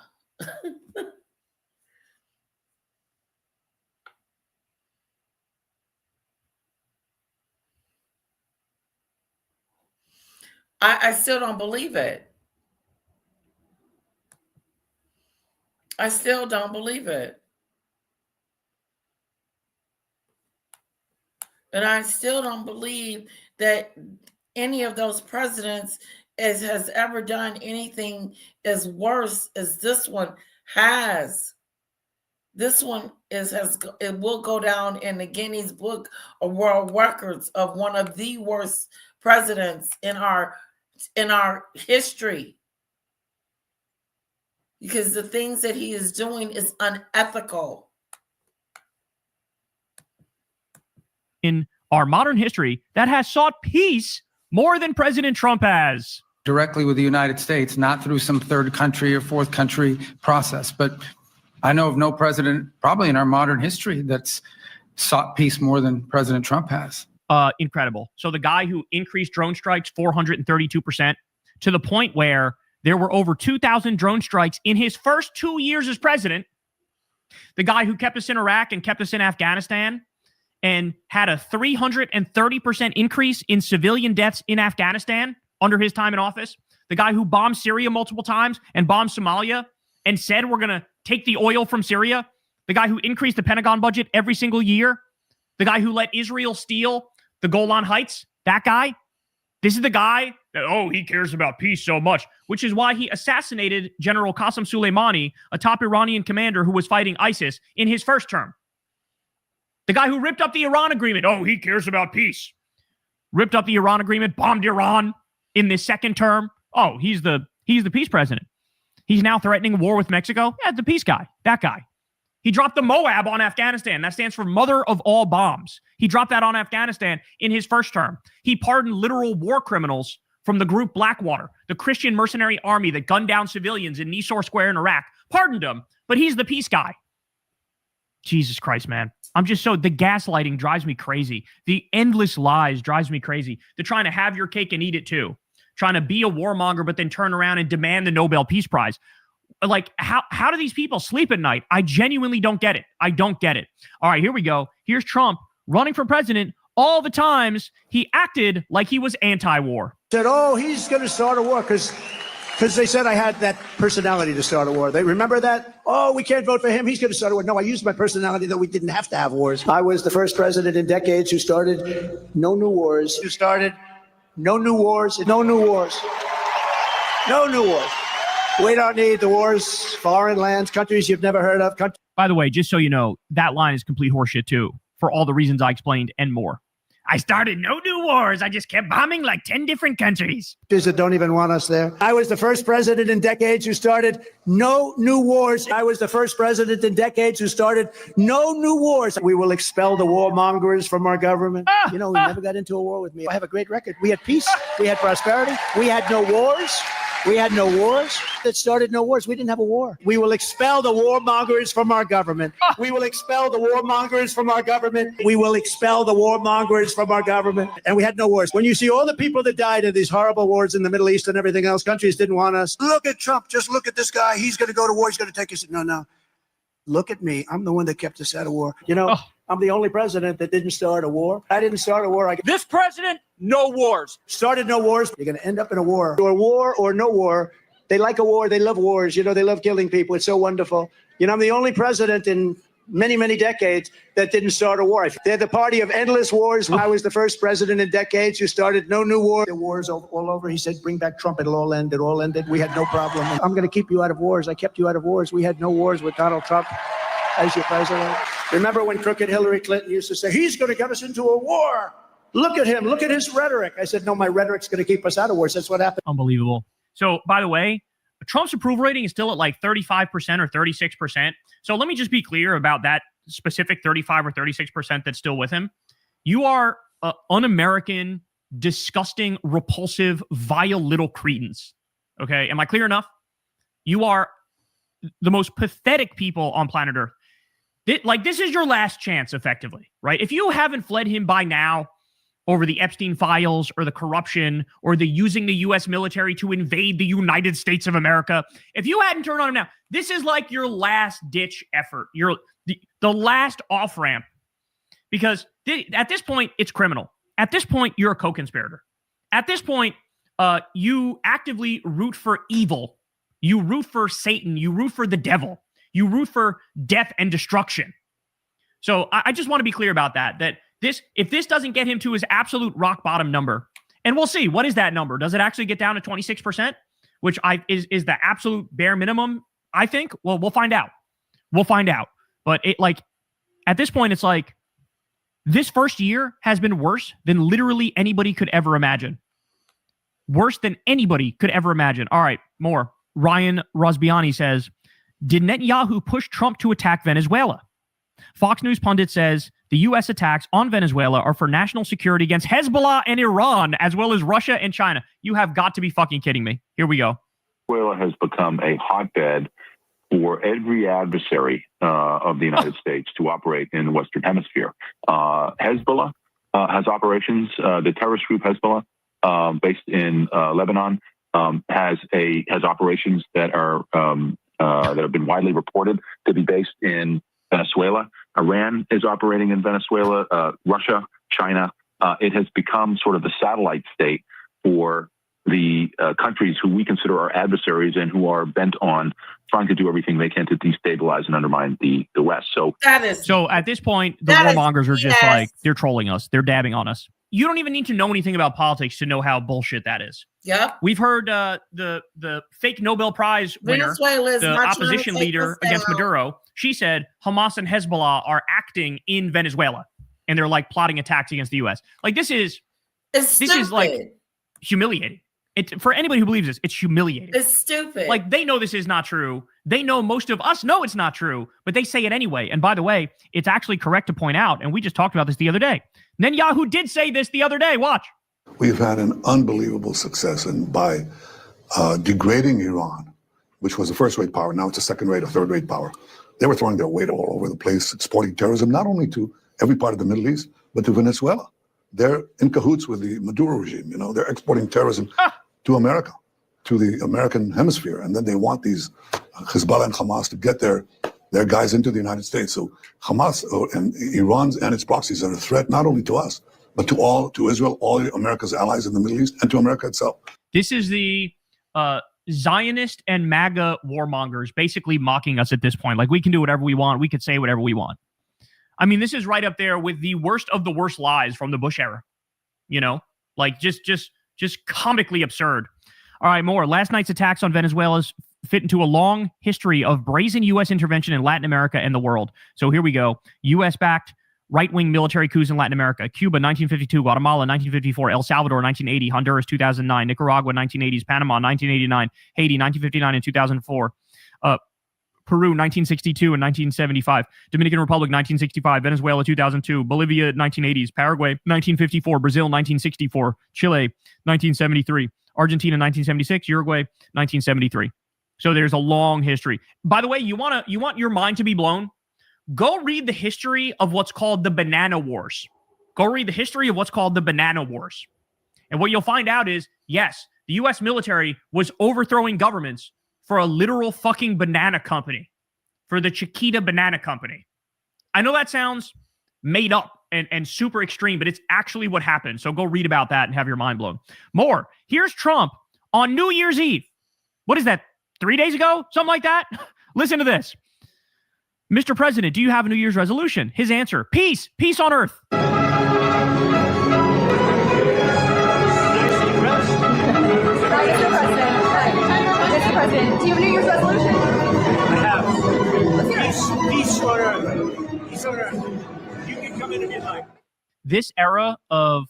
I still don't believe it. I still don't believe it. And I still don't believe that any of those presidents has ever done anything as worse as this one has. This one it will go down in the Guinness Book of World Records of one of the worst presidents in our history. Because the things that he is doing is unethical. In our modern history that has sought peace more than President Trump has. Directly with the United States, not through some third country or fourth country process. But I know of no president, probably in our modern history, that's sought peace more than President Trump has. Incredible. So the guy who increased drone strikes 432% to the point where there were over 2,000 drone strikes in his first 2 years as president. The guy who kept us in Iraq and kept us in Afghanistan and had a 330% increase in civilian deaths in Afghanistan under his time in office. The guy who bombed Syria multiple times and bombed Somalia and said we're going to take the oil from Syria. The guy who increased the Pentagon budget every single year. The guy who let Israel steal the Golan Heights. That guy. This is the guy that, he cares about peace so much, which is why he assassinated General Qasem Soleimani, a top Iranian commander who was fighting ISIS in his first term. The guy who ripped up the Iran agreement. He cares about peace. Ripped up the Iran agreement, bombed Iran in this second term. He's the peace president. He's now threatening a war with Mexico. Yeah, the peace guy. That guy. He dropped the Moab on Afghanistan. That stands for mother of all bombs. He dropped that on Afghanistan in his first term. He pardoned literal war criminals from the group Blackwater, the Christian mercenary army that gunned down civilians in Nisour Square in Iraq. Pardoned them, but he's the peace guy. Jesus Christ, man. The gaslighting drives me crazy. The endless lies drives me crazy. They're trying to have your cake and eat it too. Trying to be a warmonger, but then turn around and demand the Nobel Peace Prize. Like, how do these people sleep at night? I genuinely don't get it. I don't get it. All right, here we go. Here's Trump running for president. All the times he acted like he was anti-war. Said, he's going to start a war because they said I had that personality to start a war. They remember that? We can't vote for him. He's going to start a war. No, I used my personality that we didn't have to have wars. I was the first president in decades who started no new wars. Who started no new wars. No new wars. No new wars. We don't need the wars, foreign lands, countries you've never heard of. By the way, just so you know, that line is complete horseshit too, for all the reasons I explained and more. I started no new wars. I just kept bombing like 10 different countries. That don't even want us there. I was the first president in decades who started no new wars. I was the first president in decades who started no new wars. We will expel the warmongers from our government. We never got into a war with me. I have a great record. We had peace. We had prosperity. We had no wars. We had no wars. That started no wars. We didn't have a war. We will expel the warmongers from our government. We will expel the warmongers from our government. We will expel the warmongers from our government. And we had no wars. When you see all the people that died in these horrible wars in the Middle East and everything else, countries didn't want us. Look at Trump. Just look at this guy. He's going to go to war. He's going to take us. No. Look at me. I'm the one that kept us out of war. I'm the only president that didn't start a war. I didn't start a war. This president, no wars. Started no wars. You're going to end up in a war. Or war or no war. They like a war. They love wars. They love killing people. It's so wonderful. I'm the only president in many, many decades that didn't start a war. They're the party of endless wars. I was the first president in decades who started no new war. The wars all over. He said, bring back Trump. It'll all end. It all ended. We had no problem. I'm going to keep you out of wars. I kept you out of wars. We had no wars with Donald Trump as your president. Remember when crooked Hillary Clinton used to say, he's going to get us into a war. Look at him. Look at his rhetoric. I said, no, my rhetoric's going to keep us out of wars. That's what happened. Unbelievable. So, by the way, Trump's approval rating is still at like 35% or 36%. So let me just be clear about that specific 35 or 36% that's still with him. You are un-American, disgusting, repulsive, vile little cretins. Okay? Am I clear enough? You are the most pathetic people on planet Earth. This is your last chance, effectively, right? If you haven't fled him by now over the Epstein files or the corruption or the using the U.S. military to invade the United States of America, if you hadn't turned on him now, this is like your last-ditch effort, the last off-ramp. Because at this point, it's criminal. At this point, you're a co-conspirator. At this point, you actively root for evil. You root for Satan. You root for the devil. You root for death and destruction. So I just want to be clear about that if this doesn't get him to his absolute rock bottom number, and we'll see, what is that number? Does it actually get down to 26%, which is the absolute bare minimum, I think? Well, we'll find out. We'll find out. But at this point, it's like this first year has been worse than literally anybody could ever imagine. Worse than anybody could ever imagine. All right, more. Ryan Rosbiani says, did Netanyahu push Trump to attack Venezuela? Fox News pundit says the U.S. attacks on Venezuela are for national security against Hezbollah and Iran, as well as Russia and China. You have got to be fucking kidding me. Here we go. Venezuela has become a hotbed for every adversary of the United States to operate in the Western Hemisphere. Hezbollah has operations. The terrorist group Hezbollah, based in Lebanon, has operations that have been widely reported to be based in Venezuela. Iran is operating in Venezuela. Russia, China. It has become sort of the satellite state for the countries who we consider our adversaries and who are bent on trying to do everything they can to destabilize and undermine the West. So at this point, the warmongers are just like, they're trolling us. They're dabbing on us. You don't even need to know anything about politics to know how bullshit that is. Yep. We've heard the fake Nobel Prize winner, the opposition leader against Maduro, she said Hamas and Hezbollah are acting in Venezuela and they're like plotting attacks against the U.S. Like this is like humiliating. For anybody who believes this, it's humiliating. It's stupid. Like they know this is not true. They know most of us know it's not true, but they say it anyway. And by the way, it's actually correct to point out, and we just talked about this the other day. Netanyahu did say this the other day. Watch. We've had an unbelievable success by degrading Iran, which was a first-rate power. Now it's a second-rate or third-rate power. They were throwing their weight all over the place, exporting terrorism, not only to every part of the Middle East, but to Venezuela. They're in cahoots with the Maduro regime. You know, they're exporting terrorism to America, to the American hemisphere. And then they want these Hezbollah and Hamas to get their guys into the United States. So Hamas and Iran's and its proxies are a threat not only to us, but to Israel, all America's allies in the Middle East, and to America itself. This is the Zionist and MAGA warmongers basically mocking us at this point. Like, we can do whatever we want. We could say whatever we want. I mean, this is right up there with the worst of the worst lies from the Bush era. You know, like just comically absurd. All right, more. Last night's attacks on Venezuela's fit into a long history of brazen U.S. intervention in Latin America and the world. So here we go. U.S.-backed right-wing military coups in Latin America. Cuba, 1952. Guatemala, 1954. El Salvador, 1980. Honduras, 2009. Nicaragua, 1980s. Panama, 1989. Haiti, 1959 and 2004. Peru, 1962 and 1975. Dominican Republic, 1965. Venezuela, 2002. Bolivia, 1980s. Paraguay, 1954. Brazil, 1964. Chile, 1973. Argentina, 1976. Uruguay, 1973. So there's a long history. By the way, you want your mind to be blown? Go read the history of what's called the Banana Wars. Go read the history of what's called the Banana Wars. And what you'll find out is, yes, the U.S. military was overthrowing governments for a literal fucking banana company, for the Chiquita Banana Company. I know that sounds made up and super extreme, but it's actually what happened. So go read about that and have your mind blown. More. Here's Trump on New Year's Eve. What is that, 3 days ago? Something like that? Listen to this. Mr. President, do you have a New Year's resolution? His answer, peace, peace on earth. Mr. President, do you have a New Year's resolution? I have. Let's hear it. Peace on earth. Peace on earth. You can come in if you like. This era of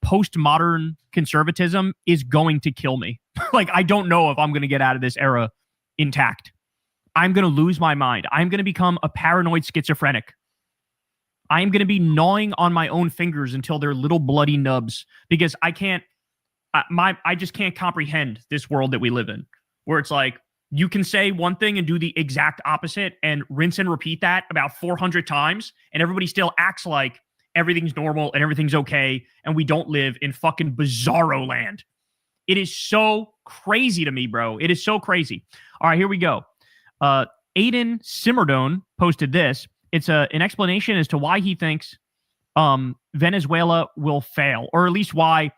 postmodern conservatism is going to kill me. Like, I don't know if I'm going to get out of this era intact. I'm going to lose my mind. I'm going to become a paranoid schizophrenic. I'm going to be gnawing on my own fingers until they're little bloody nubs, because I just can't comprehend this world that we live in, where it's like you can say one thing and do the exact opposite and rinse and repeat that about 400 times, and everybody still acts like everything's normal and everything's okay, and we don't live in fucking bizarro land. It is so crazy to me, bro. It is so crazy. All right, here we go. Aiden Simmerdone posted this. It's an explanation as to why he thinks Venezuela will fail, or at least why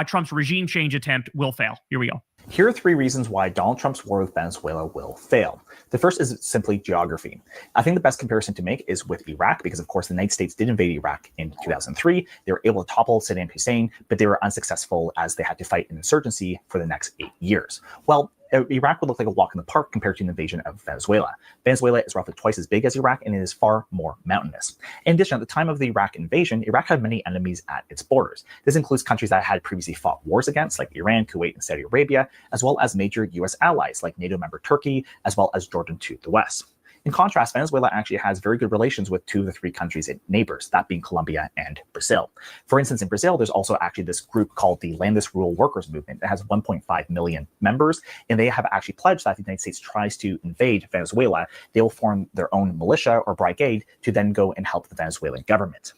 Trump's regime change attempt will fail. Here we go. Here are 3 reasons why Donald Trump's war with Venezuela will fail. The first is simply geography. I think the best comparison to make is with Iraq, because of course the United States did invade Iraq in 2003. They were able to topple Saddam Hussein, but they were unsuccessful as they had to fight an insurgency for the next 8 years. Well, Iraq would look like a walk in the park compared to an invasion of Venezuela. Venezuela is roughly twice as big as Iraq, and it is far more mountainous. In addition, at the time of the Iraq invasion, Iraq had many enemies at its borders. This includes countries that had previously fought wars against, like Iran, Kuwait, and Saudi Arabia, as well as major U.S. allies, like NATO member Turkey, as well as Jordan to the west. In contrast, Venezuela actually has very good relations with 2 of the 3 countries it neighbors, that being Colombia and Brazil. For instance, in Brazil, there's also actually this group called the Landless Rural Workers Movement that has 1.5 million members, and they have actually pledged that if the United States tries to invade Venezuela, they will form their own militia or brigade to then go and help the Venezuelan government.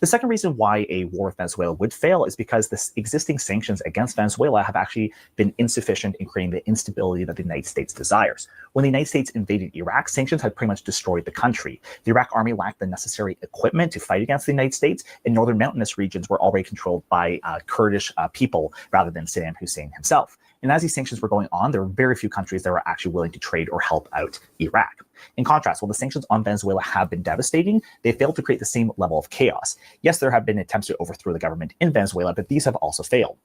The second reason why a war with Venezuela would fail is because the existing sanctions against Venezuela have actually been insufficient in creating the instability that the United States desires. When the United States invaded Iraq, sanctions had pretty much destroyed the country. The Iraq army lacked the necessary equipment to fight against the United States, and northern mountainous regions were already controlled by Kurdish people rather than Saddam Hussein himself. And as these sanctions were going on, there were very few countries that were actually willing to trade or help out Iraq. In contrast, while the sanctions on Venezuela have been devastating, they failed to create the same level of chaos. Yes, there have been attempts to overthrow the government in Venezuela, but these have also failed.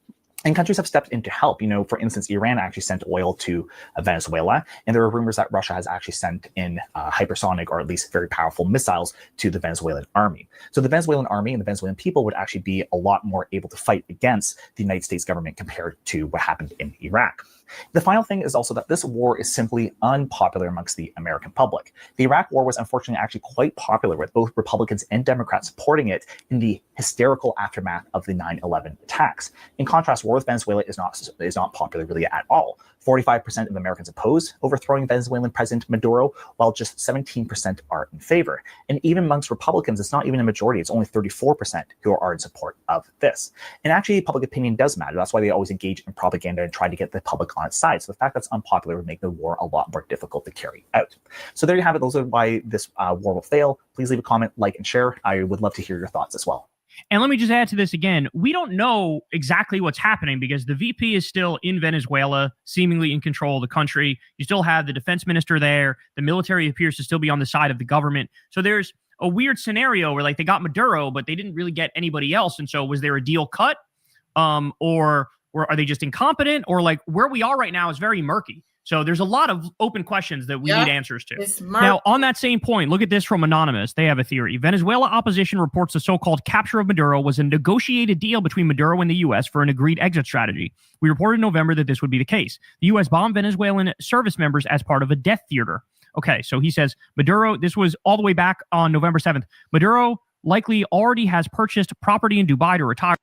And countries have stepped in to help. For instance, Iran actually sent oil to Venezuela, and there are rumors that Russia has actually sent in hypersonic, or at least very powerful missiles to the Venezuelan army. So the Venezuelan army and the Venezuelan people would actually be a lot more able to fight against the United States government compared to what happened in Iraq. The final thing is also that this war is simply unpopular amongst the American public. The Iraq war was unfortunately actually quite popular, with both Republicans and Democrats supporting it in the hysterical aftermath of the 9/11 attacks. In contrast, war with Venezuela is not popular really at all. 45% of Americans oppose overthrowing Venezuelan President Maduro, while just 17% are in favor. And even amongst Republicans, it's not even a majority. It's only 34% who are in support of this. And actually, public opinion does matter. That's why they always engage in propaganda and try to get the public on its side. So the fact that it's unpopular would make the war a lot more difficult to carry out. So there you have it. Those are why this war will fail. Please leave a comment, like, and share. I would love to hear your thoughts as well. And let me just add to this again. We don't know exactly what's happening because the VP is still in Venezuela, seemingly in control of the country. You still have the defense minister there. The military appears to still be on the side of the government. So there's a weird scenario where, like, they got Maduro, but they didn't really get anybody else. And so was there a deal cut? Or are they just incompetent? Or, like, where we are right now is very murky. So there's a lot of open questions that we need answers to. Now, on that same point, look at this from Anonymous. They have a theory. Venezuela opposition reports the so-called capture of Maduro was a negotiated deal between Maduro and the U.S. for an agreed exit strategy. We reported in November that this would be the case. The U.S. bombed Venezuelan service members as part of a death theater. Okay, so he says Maduro, this was all the way back on November 7th. Maduro likely already has purchased property in Dubai to retire.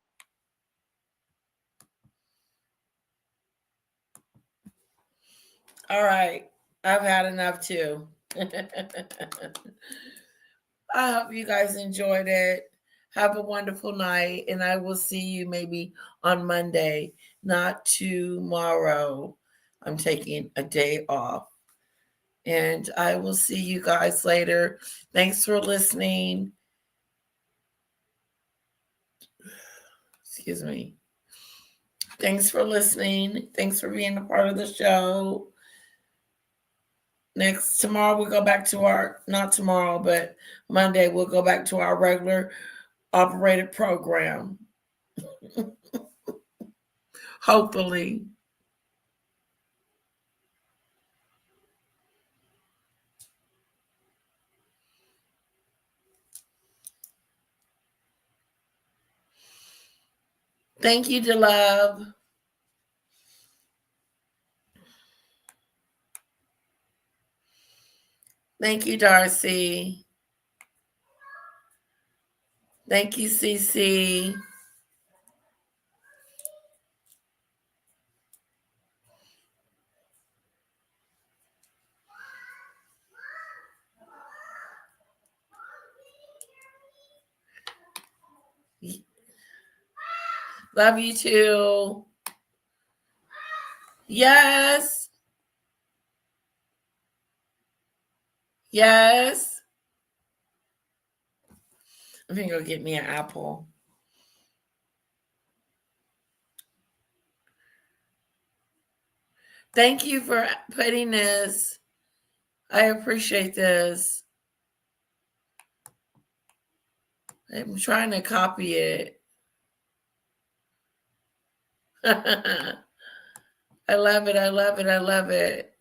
All right. I've had enough too. I hope you guys enjoyed it. Have a wonderful night. And I will see you maybe on Monday, not tomorrow. I'm taking a day off. And I will see you guys later. Thanks for listening. Excuse me. Thanks for listening. Thanks for being a part of the show. tomorrow we'll go back to our, not tomorrow, but Monday we'll go back to our regular operated program. Hopefully. Thank you, DeLove. Thank you, Darcy. Thank you, CC. Love you too. Yes. Yes. I'm gonna go get me an apple. Thank you for putting this. I appreciate this. I'm trying to copy it. I love it. I love it. I love it.